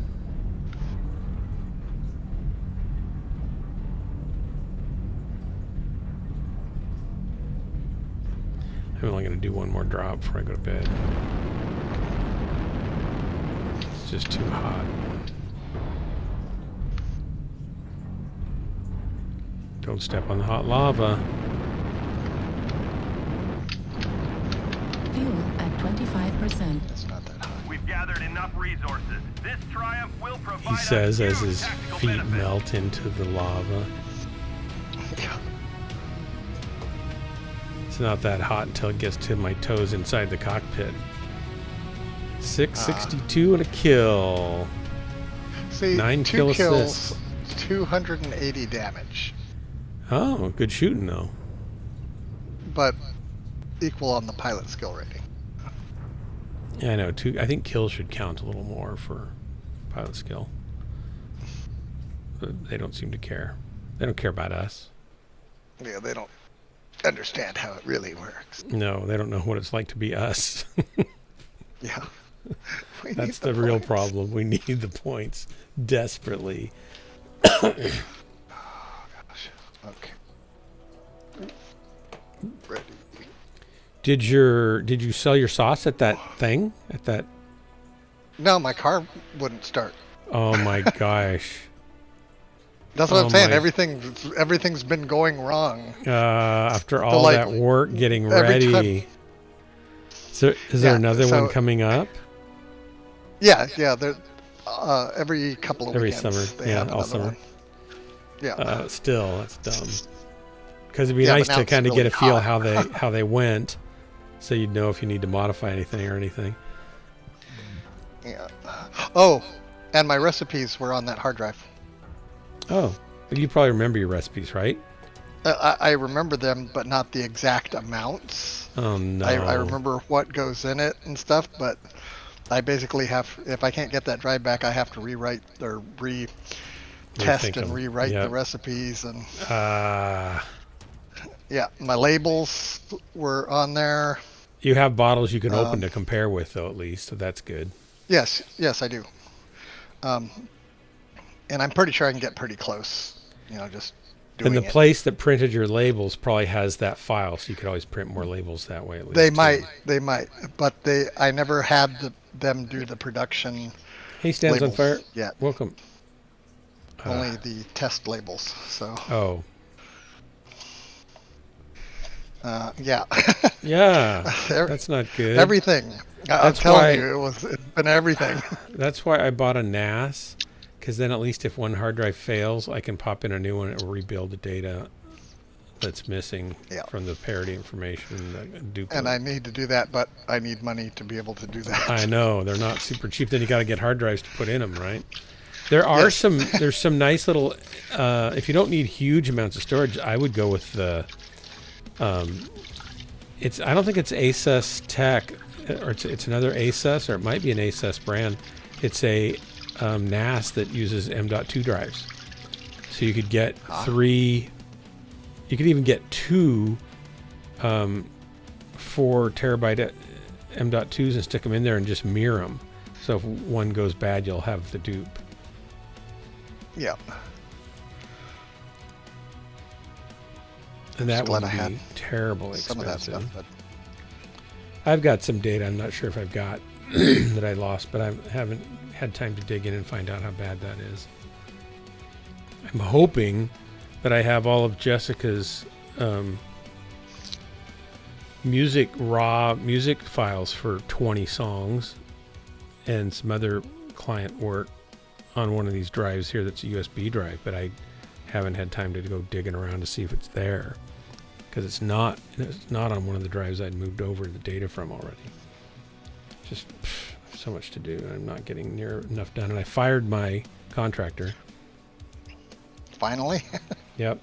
I'm only gonna do one more drop before I go to bed. It's just too hot. Don't step on the hot lava. Fuel at 25%. It's not that high. We've gathered enough resources. This triumph will provide He says us as huge his tactical feet benefits. melt into the lava. Yeah. It's not that hot until it gets to my toes inside the cockpit. 662 and a kill. See, 9 two kill kills, assists. 280 damage, Oh, good shooting though. but equal on the pilot skill rating. Yeah, I know. I think kills should count a little more for pilot skill. But they don't seem to care. They don't care about us. Yeah, they don't understand how it really works. No, they don't know what it's like to be us. Yeah. We That's need the real points. problem. We need the points desperately. Gosh. Okay. Ready. Did you sell your sauce at that thing? At that? No, my car wouldn't start. Oh my gosh. That's what Oh I'm saying. my- Everything's been going wrong. After all like, that work getting every time- ready. So, is there Yeah, another so- one coming up? Yeah. There, every couple of Every weekends. summer, they yeah, have all another summer. one. Yeah. Still, that's dumb. Because it'd be Yeah, but nice now to it's kind of really get a feel hot. how they went, so you'd know if you need to modify anything or anything. Yeah. Oh, and my recipes were on that hard drive. Oh, you probably remember your recipes, right? I remember them, but not the exact amounts. Oh no. I remember what goes in it and stuff, but I basically have, if I can't get that drive back, I have to rewrite or retest Rethink and them. rewrite Yep. the recipes, and Yeah, my labels were on there. You have bottles you can open to compare with, though, at least, so that's good. Yes, I do. And I'm pretty sure I can get pretty close. Just doing And the it. place that printed your labels probably has that file, so you could always print more labels that way. At least They too. might, but I never had them do the production. Hey, Stands on labels Fire. yet. Welcome. Only the test labels. So. Oh. Yeah. Yeah. That's not good. Everything. I'm telling you, it's been everything. That's why I bought a NAS, because then at least if one hard drive fails, I can pop in a new one and rebuild the data that's missing from the parity information. And I need to do that, but I need money to be able to do that. I know they're not super cheap. Then you got to get hard drives to put in them, right? There are there's some nice little. If you don't need huge amounts of storage, I would go with the. I don't think it's Asus Tech, or it's another Asus, or it might be an Asus brand. It's a NAS that uses M.2 drives, so you could get 3. You could even get 2 4 terabyte M.2s and stick them in there and just mirror them. So if one goes bad, you'll have the dupe. Yeah. And that would be terribly expensive. Some of that stuff, but I've got some data I'm not sure if I've got that I lost, but I haven't had time to dig in and find out how bad that is. I'm hoping that I have all of Jessica's raw music files for 20 songs and some other client work on one of these drives here that's a USB drive, but I haven't had time to go digging around to see if it's there, because it's not on one of the drives I'd moved over the data from already. Just so much to do. I'm not getting near enough done, and I fired my contractor. Finally. Yep.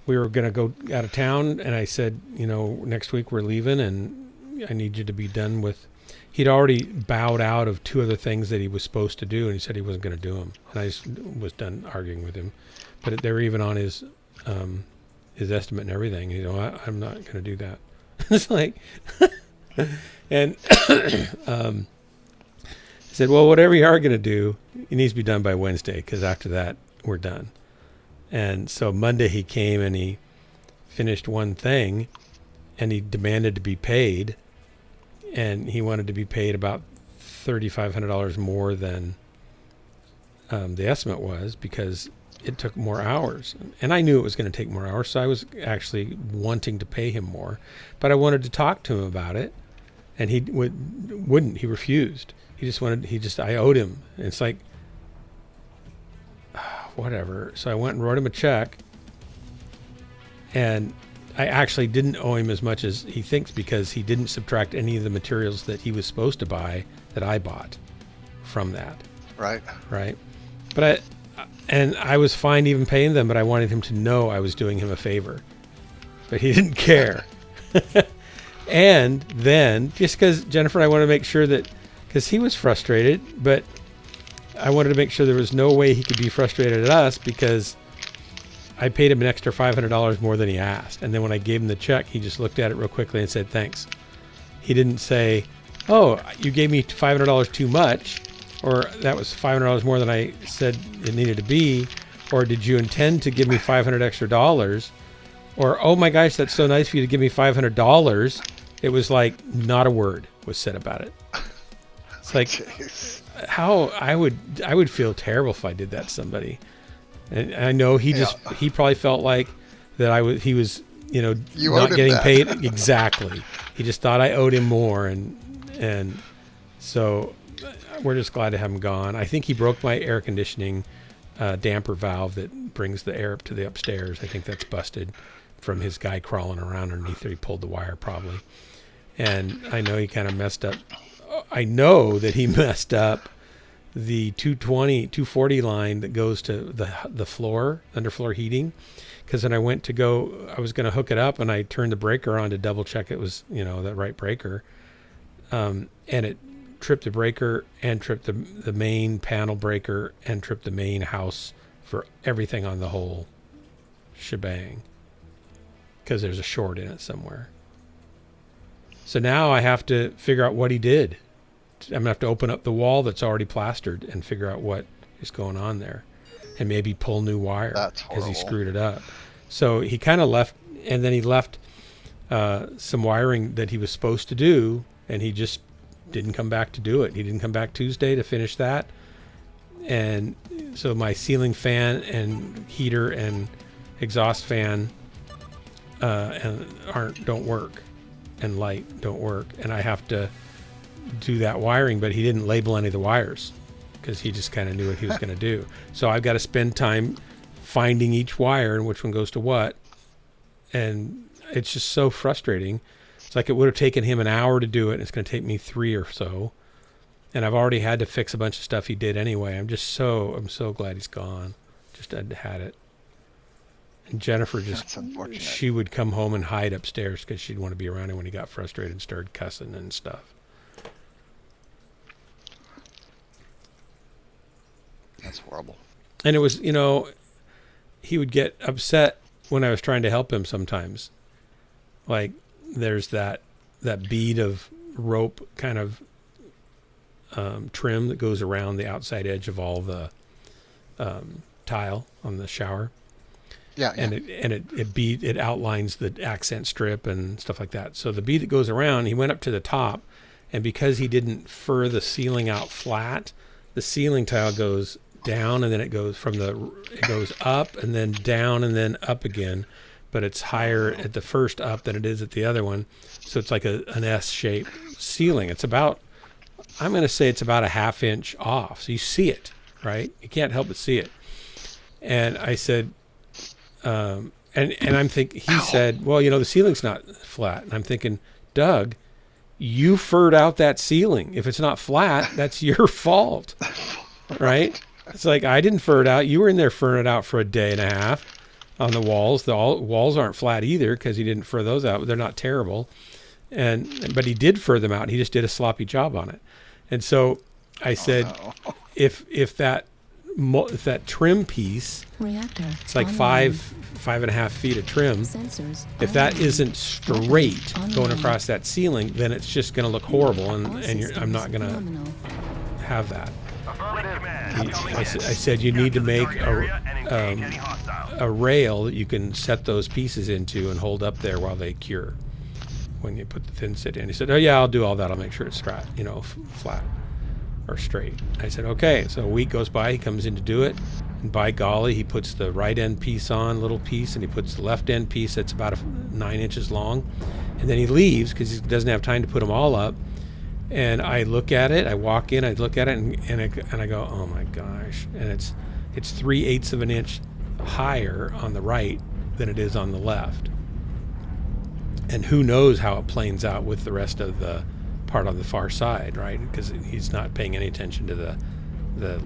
We were going to go out of town, and I said, next week we're leaving, and I need you to be done with. He'd already bowed out of 2 other things that he was supposed to do, and he said he wasn't going to do them. And I just was done arguing with him. But they were even on his estimate and everything. I'm not going to do that. It's like, and I said, well, whatever you are going to do, it needs to be done by Wednesday, because after that, we're done. And so Monday he came and he finished one thing, and he demanded to be paid, and he wanted to be paid about $3,500 more than the estimate was, because it took more hours. And I knew it was going to take more hours, so I was actually wanting to pay him more. But I wanted to talk to him about it, and he wouldn't. He refused. I owed him. And it's like, whatever. So I went and wrote him a check, and I actually didn't owe him as much as he thinks, because he didn't subtract any of the materials that he was supposed to buy that I bought from that. Right. But I was fine even paying them, but I wanted him to know I was doing him a favor. But he didn't care. And then, just because Jennifer and I wanted to make sure that, because he was frustrated, but I wanted to make sure there was no way he could be frustrated at us, because I paid him an extra $500 more than he asked. And then when I gave him the check, he just looked at it real quickly and said, thanks. He didn't say, oh, you gave me $500 too much, or that was $500 more than I said it needed to be, or did you intend to give me $500 extra dollars, or, oh my gosh, that's so nice for you to give me $500. It was like not a word was said about it. It's like, how I would feel terrible if I did that to somebody. And I know he probably felt like that he was not getting paid. Exactly. He just thought I owed him more, and so we're just glad to have him gone. I think he broke my air conditioning damper valve that brings the air up to the upstairs. I think that's busted from his guy crawling around underneath there. He pulled the wire probably. And I know he kind of messed up. I know that he messed up the 240 line that goes to the floor, underfloor heating. Because when I went to I was going to hook it up, and I turned the breaker on to double check it was, the right breaker. And it tripped the breaker and tripped the main panel breaker and tripped the main house for everything on the whole shebang. because there's a short in it somewhere. So now I have to figure out what he did. I'm going to have to open up the wall that's already plastered and figure out what is going on there. And maybe pull new wire because he screwed it up. So he kind of left, and then he left some wiring that he was supposed to do, and he just didn't come back to do it. He didn't come back Tuesday to finish that. And so my ceiling fan and heater and exhaust fan don't work, and light don't work, and I have to do that wiring, but he didn't label any of the wires because he just kind of knew what he was going to do. So I've got to spend time finding each wire and which one goes to what, and it's just so frustrating. It's like it would have taken him an hour to do it, and it's going to take me 3 or so, and I've already had to fix a bunch of stuff he did anyway. I'm so glad he's gone. Just had it. And Jennifer she would come home and hide upstairs because she'd want to be around him when he got frustrated and started cussing and stuff. That's horrible. And it was, he would get upset when I was trying to help him sometimes. Like there's that bead of rope kind of trim that goes around the outside edge of all the tile on the shower. Yeah. And it outlines the accent strip and stuff like that. So the bead that goes around, he went up to the top, and because he didn't fur the ceiling out flat, the ceiling tile goes down, and then it goes up and then down and then up again, but it's higher at the first up than it is at the other one. So it's like an S-shaped ceiling. It's about, I'm going to say it's about a 1/2 inch off. So you see it, right? You can't help but see it. And I said, and I'm thinking, he said, well, the ceiling's not flat. And I'm thinking, Doug, you furred out that ceiling. If it's not flat, that's your fault, right? It's like, I didn't fur it out. You were in there furring it out for 1.5 days on the walls. The walls aren't flat either because he didn't fur those out. They're not terrible. But he did fur them out. He just did a sloppy job on it. And so I said, if that trim piece, it's like 5.5 feet of trim. If that isn't straight going across that ceiling, then it's just going to look horrible, and I'm not going to have that. I said you need to make a rail that you can set those pieces into and hold up there while they cure when you put the thin set in. He said, oh yeah, I'll do all that. I'll make sure it's flat or straight. I said, okay. So a week goes by, he comes in to do it, and by golly, he puts the right end piece on, little piece, and he puts the left end piece that's about 9 inches long, and then he leaves because he doesn't have time to put them all up. And I look at it, I walk in, I look at it, and I go, oh my gosh. And it's 3/8 of an inch higher on the right than it is on the left. And who knows how it planes out with the rest of the part on the far side, right? Because he's not paying any attention to the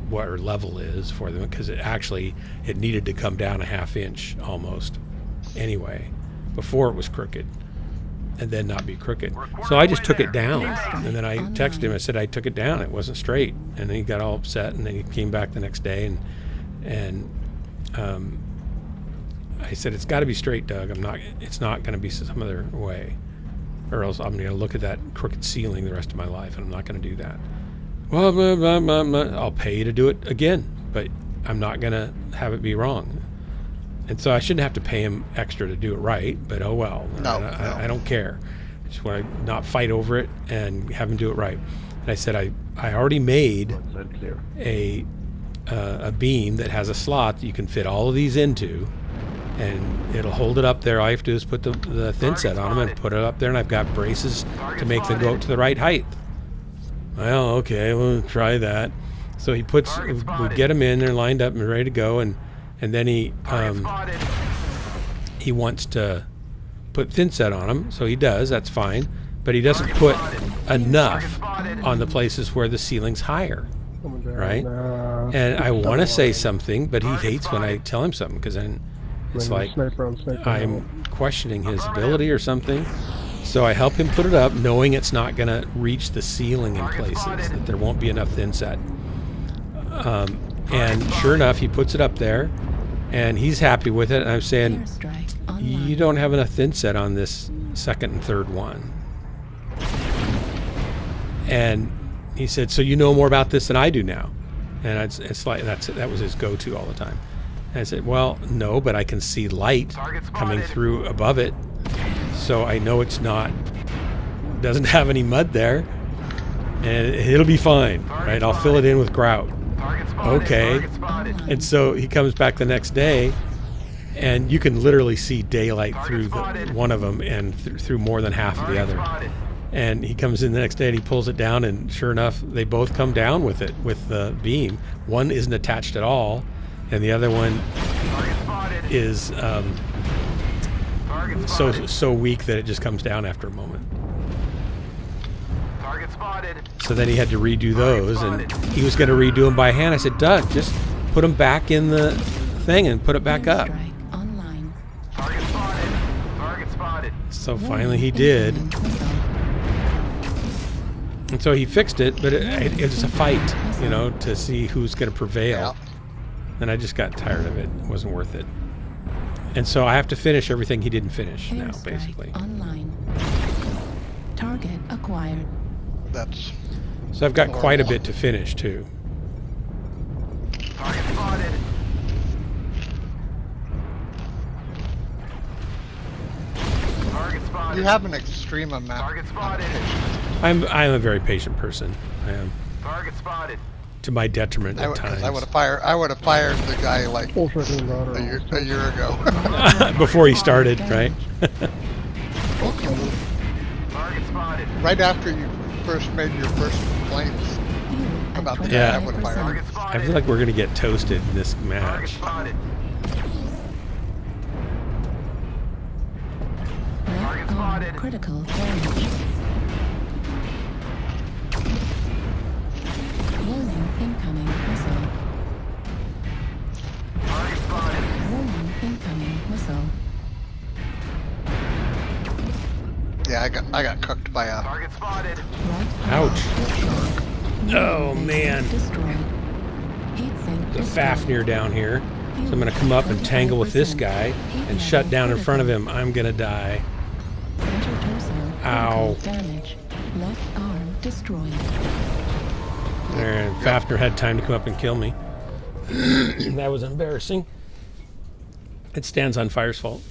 what our level is for them, because it needed to come down 1/2 inch almost anyway before it was crooked, and then not be crooked. So I just took it down, and then I texted him. I said I took it down. It wasn't straight, and then he got all upset. And then he came back the next day, and I said it's got to be straight, Doug. It's not going to be some other way, or else I'm going to look at that crooked ceiling the rest of my life, and I'm not going to do that. Well, blah, blah, blah, blah. I'll pay you to do it again, but I'm not going to have it be wrong. And so I shouldn't have to pay him extra to do it right, but oh well. No. I don't care. I just want to not fight over it and have him do it right. And I said I already made a beam that has a slot that you can fit all of these into, and it'll hold it up there. All you have to do is put the thin set on them and put it up there, and I've got braces to make them go up to the right height. Well, okay, we'll try that. So we get them in, they're lined up and ready to go, and then he wants to put thin set on them, so he does, that's fine, but he doesn't put enough on the places where the ceiling's higher, right? And I want to say something, but he hates when I tell him something, because then it's like I'm questioning his ability or something. So I help him put it up, knowing it's not going to reach the ceiling in places, that there won't be enough thin set. And sure enough, he puts it up there, and he's happy with it. And I'm saying, you don't have enough thin set on this second and third one. And he said, so you know more about this than I do now. And it's like that was his go-to all the time. And I said, well, no, but I can see light coming through above it. So I know it's doesn't have any mud there. And it'll be fine, right? I'll fill it in with grout. Okay. And so he comes back the next day, and you can literally see daylight through one of them and through more than half of the other. And he comes in the next day and he pulls it down, and sure enough, they both come down with it, with the beam. One isn't attached at all, and the other one is so weak that it just comes down after a moment. So then he had to redo those, and he was going to redo them by hand. I said, Doug, just put them back in the thing and put it back up. So finally he did. And so he fixed it, but it was a fight, to see who's going to prevail. Yeah. And I just got tired of it. It wasn't worth it. And so I have to finish everything he didn't finish now, basically. Online. Target acquired. So I've got quite a bit to finish, too. Target spotted. Target spotted. You have an extreme amount Target spotted. of patience. I'm a very patient person. I am. Target spotted. To my detriment at times. I would have fired the guy like a year ago. Before he started, right? Target spotted. Right after you first made your first complaints about the guy, I would have fired him. Target I spotted. feel like we're going to get toasted in this Target match. spotted. Lock on spotted. critical damage. Warning incoming missile. Target spotted. Warning incoming missile. Yeah, I got cooked by a. Target spotted. Right Ouch. shark. Oh, man. Destroyed. Heat sink The destroyed. Fafnir down here. So I'm going to come up and tangle with this guy and shut down in front of him. I'm going to die. Center torso. Ow. critical damage. Left arm destroyed. There, and Fafnir had time to come up and kill me. That was embarrassing. It stands on Fire's fault.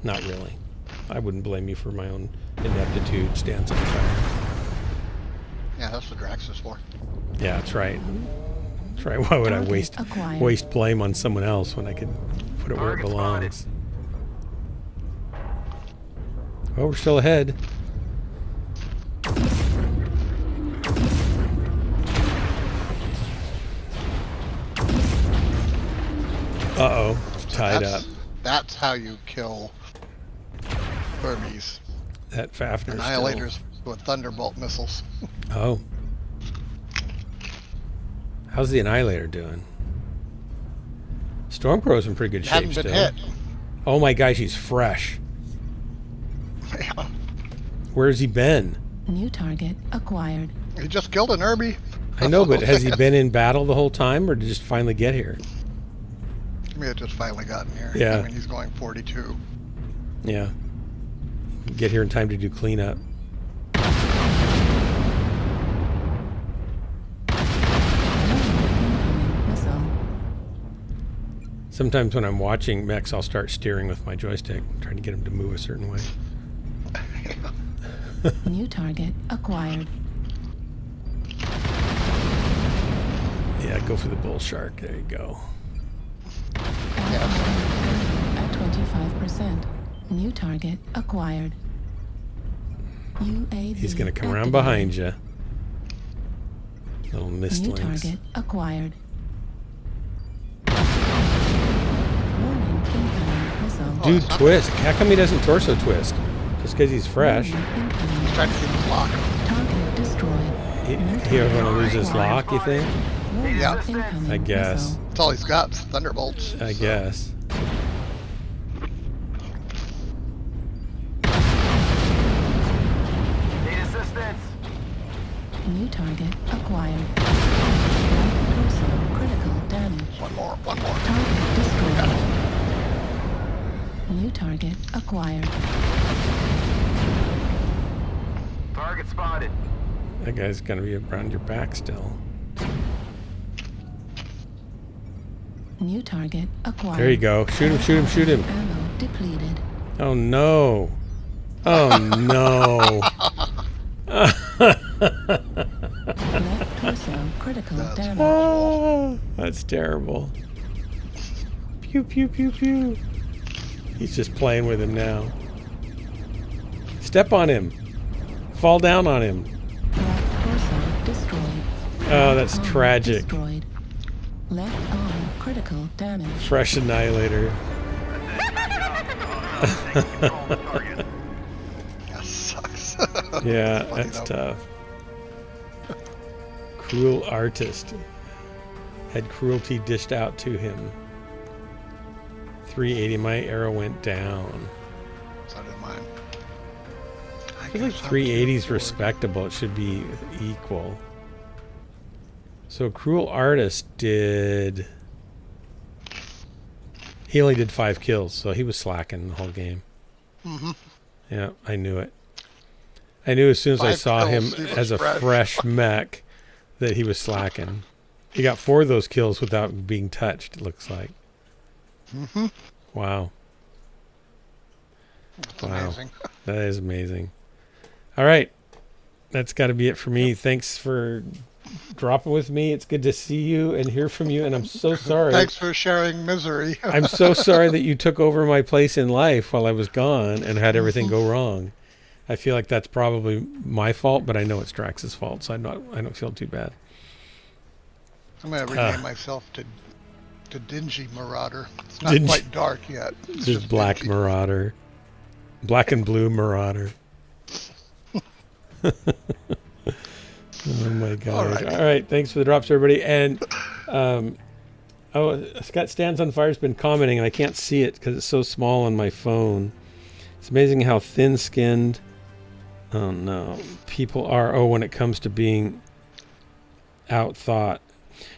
Not really. I wouldn't blame you for my own ineptitude. Stands on fire. Yeah, that's what Drax is for. Yeah, that's right. That's right. Why would I waste blame on someone else when I could put it where it belongs? Well, we're still ahead. Uh-oh. Tied up. That's how you kill Burmese. That Fafnir's Annihilators with Thunderbolt missiles. Oh. How's the Annihilator doing? Stormcrow's in pretty good shape Hadn't still. been hit. Oh my gosh, he's fresh. Yeah. Where's he been? New target acquired. He just killed an Irby. I know, but has he been in battle the whole time, or did he just finally get here? I mean, it just finally gotten here. Yeah. I mean, he's going 42. Yeah. Get here in time to do cleanup. Incoming missile. Sometimes when I'm watching Mechs, I'll start steering with my joystick, trying to get him to move a certain way. New target acquired. Yeah, go for the bull shark. There you go. At 25%. New target acquired. UAV He's going to come around activated. behind you. Little New mistlings. target acquired. Warning incoming missile. Dude, twist. How come he doesn't torso twist? Just because he's fresh. Warning incoming. Trying to keep his lock. Target destroyed. He ever going to lose his lock, you think? Warning Yeah. incoming I guess. missile. That's all he's got. Is Thunderbolts. I guess. Need assistance. New target acquired. Right torso critical damage. One more. Target destroyed. New target acquired. Target spotted. That guy's gonna be around your back still. New target acquired. There you go. Shoot him, shoot him, shoot him. Ammo depleted. Oh no. Oh no. Left torso critical That's damage. Oh, that's terrible. Pew, pew, pew, pew. He's just playing with him now. Step on him. Fall down on him. Left torso destroyed. Oh, that's Arm tragic. Destroyed. Left arm critical damage. Fresh Annihilator. That sucks. Yeah, Funny that's though. tough. Cruel artist. Had cruelty dished out to him. 380. My arrow went down. So did mine. I feel like 380 is respectable. It should be equal. So Cruel Artist did... He only did 5 kills, so he was slacking the whole game. Mm-hmm. Yeah, I knew it. I knew as soon as I 5 saw him kills, he was as a fresh. fresh mech that he was slacking. He got 4 of those kills without being touched, it looks like. Mm-hmm. Wow. That's Wow. amazing. That is amazing. All right. That's got to be it for me. Thanks for dropping with me. It's good to see you and hear from you. And I'm so sorry. Thanks for sharing misery. I'm so sorry that you took over my place in life while I was gone and had everything go wrong. I feel like that's probably my fault, but I know it's Drax's fault, so I don't feel too bad. I'm gonna rename myself to Dingy Marauder. It's not Dingy. quite dark yet. It's Just Black dingy. Marauder. Black and Blue Marauder. Oh my gosh. All right. Thanks for the drops, everybody. And Scott Stands on Fire has been commenting, and I can't see it because it's so small on my phone. It's amazing how thin-skinned, oh no, people are. When it comes to being outthought.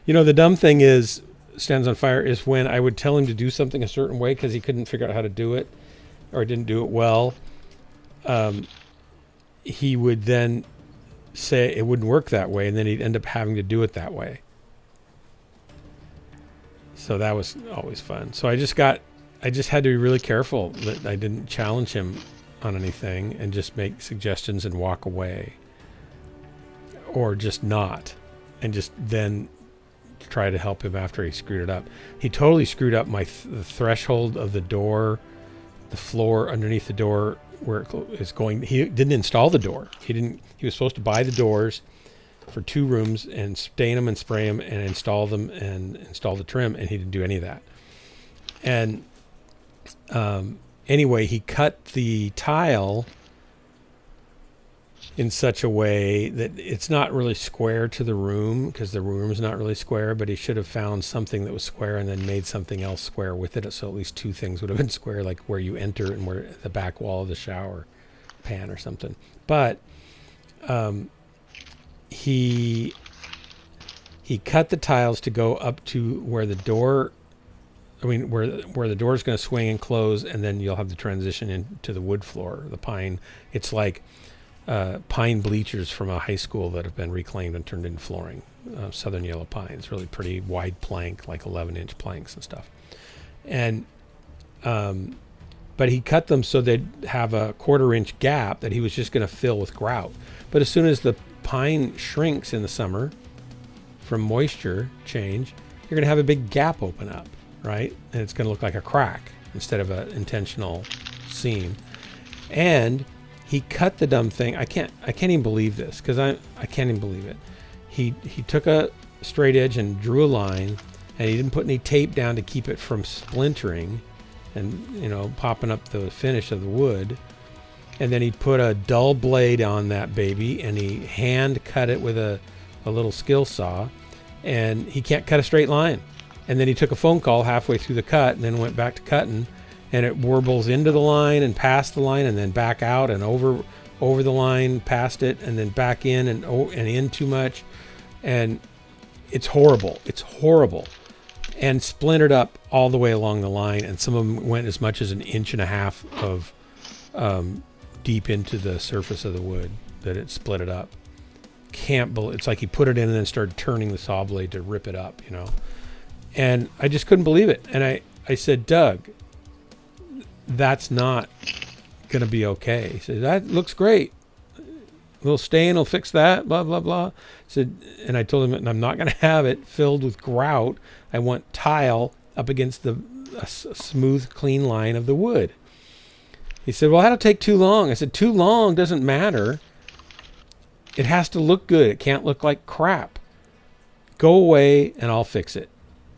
You know, the dumb thing is, Stands on Fire, is when I would tell him to do something a certain way because he couldn't figure out how to do it or didn't do it well. He would then say it wouldn't work that way, and then he'd end up having to do it that way. So that was always fun. So I just had to be really careful that I didn't challenge him on anything and just make suggestions and walk away, or just not, and just then try to help him after he screwed it up. He totally screwed up the threshold of the door, the floor underneath the door where it is going. He didn't install the door. He was supposed to buy the doors for 2 rooms and stain them and spray them and install them and install the trim, and he didn't do any of that. And anyway, he cut the tile in such a way that it's not really square to the room, because the room is not really square, but he should have found something that was square and then made something else square with it, so at least 2 things would have been square, like where you enter and where the back wall of the shower pan or something. But he cut the tiles to go up to where the door, where the door is going to swing and close, and then you'll have the transition into the wood floor, the pine. It's like pine bleachers from a high school that have been reclaimed and turned into flooring. Southern yellow pines, really pretty wide plank, like 11-inch planks and stuff. And but he cut them so they'd have a 1/4-inch gap that he was just going to fill with grout. But as soon as the pine shrinks in the summer from moisture change, you're going to have a big gap open up, right? And it's going to look like a crack instead of an intentional seam. And he cut the dumb thing. I can't even believe this, because I can't even believe it. He took a straight edge and drew a line, and he didn't put any tape down to keep it from splintering and popping up the finish of the wood. And then he put a dull blade on that baby, and he hand cut it with a little skill saw, and he can't cut a straight line. And then he took a phone call halfway through the cut and then went back to cutting, and it warbles into the line and past the line and then back out and over the line, past it, and then back in and in too much. And it's horrible. It's horrible. and splintered up all the way along the line, and some of them went as much as 1.5 inches of deep into the surface of the wood that it split it up. Can't believe it's like he put it in and then started turning the saw blade to rip it up, you know. And I just couldn't believe it. And I said, Doug, that's not going to be okay. He said, that looks great. We'll stay and we'll fix that, blah, blah, blah. Said, and I told him, and I'm not going to have it filled with grout. I want tile up against a smooth, clean line of the wood. He said, well, that'll take too long. I said, too long doesn't matter. It has to look good. It can't look like crap. Go away and I'll fix it.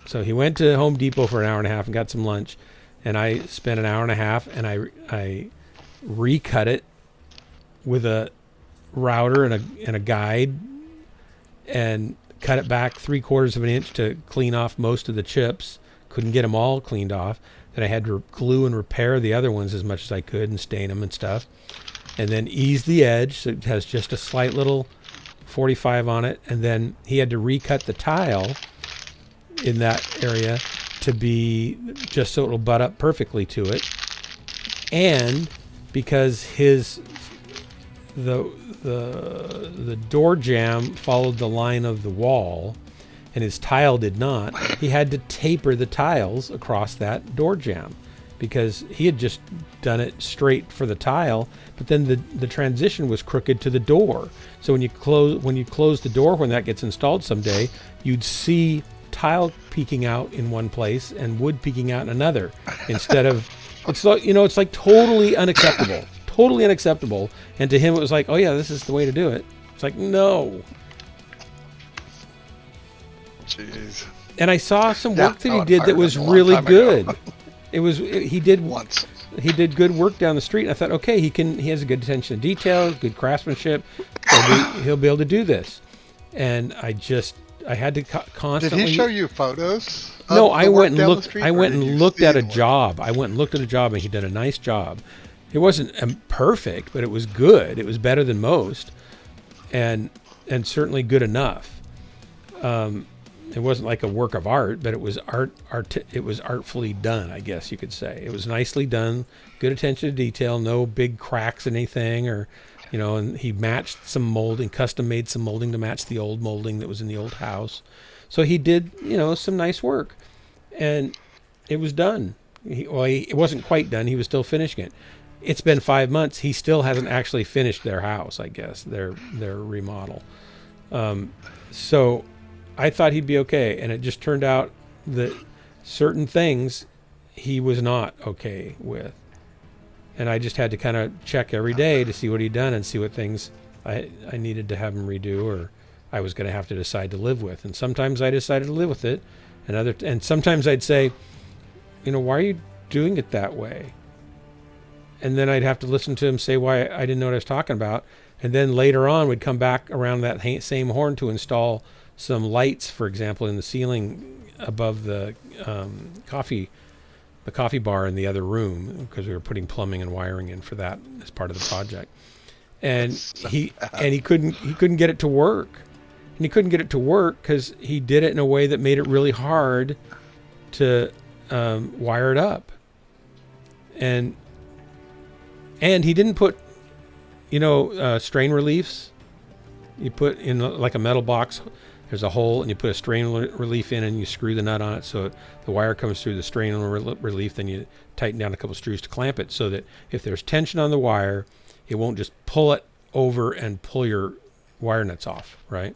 So he went to Home Depot for 1.5 hours and got some lunch. And I spent 1.5 hours and I recut it with a router and a guide and cut it back 3/4 of an inch to clean off most of the chips. Couldn't get them all cleaned off. Then I had to glue and repair the other ones as much as I could and stain them and stuff. And then ease the edge so it has just a slight little 45 on it. And then he had to recut the tile in that area to be just so it'll butt up perfectly to it. And because the door jamb followed the line of the wall and his tile did not, he had to taper the tiles across that door jamb because he had just done it straight for the tile, but then the transition was crooked to the door. So when you close the door, when that gets installed someday, you'd see tile peeking out in one place and wood peeking out in another instead of it's like, you know, it's like totally unacceptable. And to him it was like, oh yeah, this is the way to do it. It's like, no. Jeez. And I saw some work that he did that was really good. He did good work down the street. And I thought, okay, he has a good attention to detail, good craftsmanship. He'll be able to do this. And I had to constantly. Did he show you photos? No, I went and looked. I went and looked at a job. I went and looked at a job, and he did a nice job. It wasn't perfect, but it was good. It was better than most, and certainly good enough. It wasn't like a work of art, but it was it was artfully done, I guess you could say. It was nicely done, good attention to detail, no big cracks in anything, or, you know. And he matched some molding, custom made some molding to match the old molding that was in the old house. So he did, you know, some nice work, and it was done. It wasn't quite done. He was still finishing it. It's been 5 months. He still hasn't actually finished their house, I guess, their remodel. So I thought he'd be okay, and it just turned out that certain things he was not okay with. And I just had to kind of check every day to see what he'd done and see what things I needed to have him redo or I was going to have to decide to live with. And sometimes I decided to live with it, and sometimes I'd say, you know, why are you doing it that way? And then I'd have to listen to him say why I didn't know what I was talking about. And then later on, we'd come back around that same horn to install some lights, for example, in the ceiling above the coffee bar in the other room, because we were putting plumbing and wiring in for that as part of the project. And he couldn't get it to work. And he couldn't get it to work because he did it in a way that made it really hard to wire it up. And he didn't put, strain reliefs. You put in like a metal box, there's a hole, and you put a strain relief in, and you screw the nut on it so the wire comes through the strain relief. Then you tighten down a couple screws to clamp it so that if there's tension on the wire, it won't just pull it over and pull your wire nuts off, right?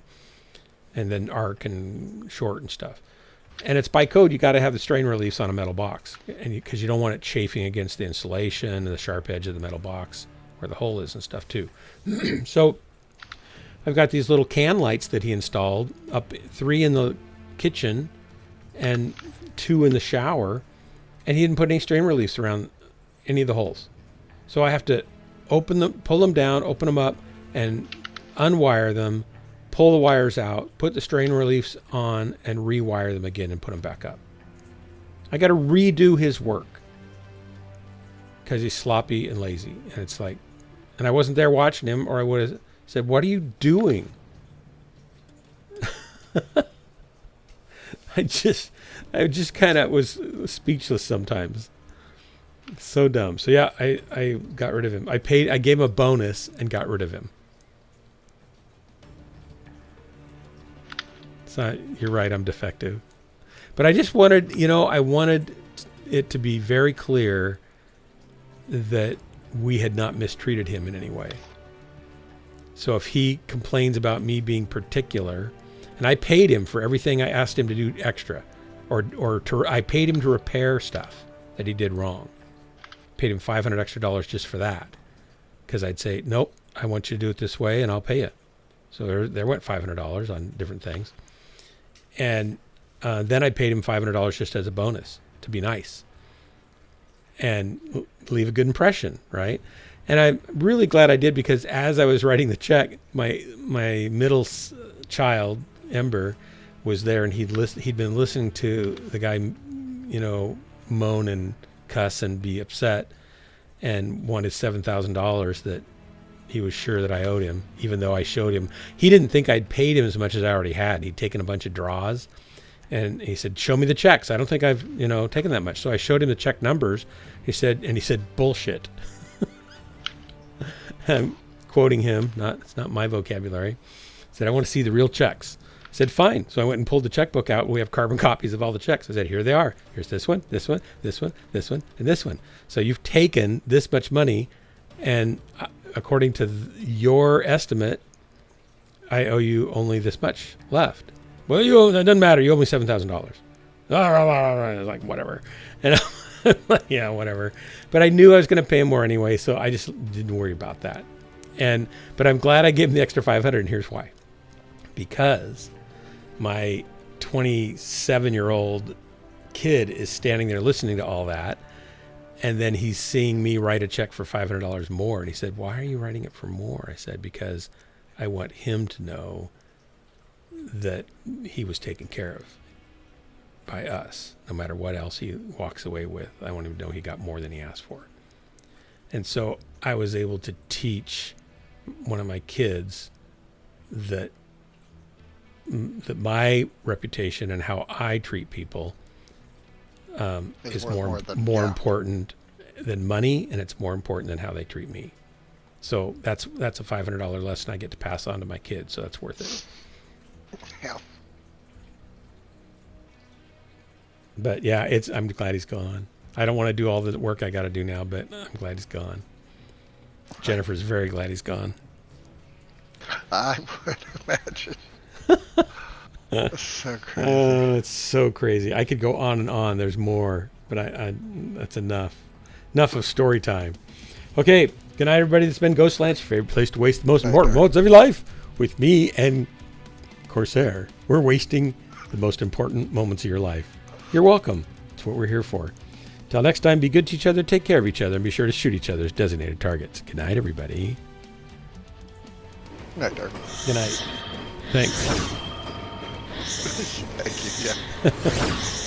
And then arc and short and stuff. And it's by code, you got to have the strain reliefs on a metal box, and because you don't want it chafing against the insulation and the sharp edge of the metal box where the hole is and stuff too. So I've got these little can lights that he installed, up 3 in the kitchen and 2 in the shower, and he didn't put any strain reliefs around any of the holes. So I have to pull them down, open them up, and unwire them, pull the wires out, put the strain reliefs on, and rewire them again and put them back up. I got to redo his work because he's sloppy and lazy. And it's like, and I wasn't there watching him, or I would have said, what are you doing? I just kind of was speechless sometimes. So dumb. So yeah, I got rid of him. I gave him a bonus and got rid of him. It's not, you're right, I'm defective. But I just wanted, I wanted it to be very clear that we had not mistreated him in any way. So if he complains about me being particular, and I paid him for everything I asked him to do extra, I paid him to repair stuff that he did wrong. Paid him $500 extra just for that, because I'd say, nope, I want you to do it this way, and I'll pay you. So there went $500 on different things, and then I paid him $500 just as a bonus to be nice and leave a good impression, right? And I'm really glad I did, because as I was writing the check, my middle child, Ember, was there, and he'd been listening to the guy, moan and cuss and be upset, and wanted $7,000 that he was sure that I owed him, even though I showed him. He didn't think I'd paid him as much as I already had. He'd taken a bunch of draws, and he said, "Show me the checks. I don't think I've taken that much." So I showed him the check numbers. He said, "Bullshit." I'm quoting him. It's not my vocabulary. Said, "I want to see the real checks." I said, "Fine." So I went and pulled the checkbook out. We have carbon copies of all the checks. I said, "Here they are. Here's this one, this one, this one, this one, and this one. So you've taken this much money, and according to your estimate, I owe you only this much left." "Well, that doesn't matter. You owe me $7,000. I was like, whatever. And I'm like, yeah, whatever. But I knew I was going to pay him more anyway, so I just didn't worry about that. But I'm glad I gave him the extra $500, and here's why. Because my 27-year-old kid is standing there listening to all that, and then he's seeing me write a check for $500 more, and he said, "Why are you writing it for more?" I said, "Because I want him to know that he was taken care of by us, no matter what else he walks away with. I want him to know he got more than he asked for." And so I was able to teach one of my kids that my reputation and how I treat people is more important than money, and it's more important than how they treat me. So that's a $500 lesson I get to pass on to my kids, so that's worth it. Yeah. But yeah, I'm glad he's gone. I don't want to do all the work I got to do now, but I'm glad he's gone. Jennifer's very glad he's gone. I would imagine. That's so crazy. Oh, it's so crazy. I could go on and on. There's more, but I that's enough. Enough of story time. Okay, good night, everybody. This has been Ghostlands, your favorite place to waste the most important moments of your life with me and Corsair. We're wasting the most important moments of your life. You're welcome. That's what we're here for. Till next time, be good to each other, take care of each other, and be sure to shoot each other's designated targets. Good night, everybody. Good night, Dark. Good night. Thanks. Thank you, yeah.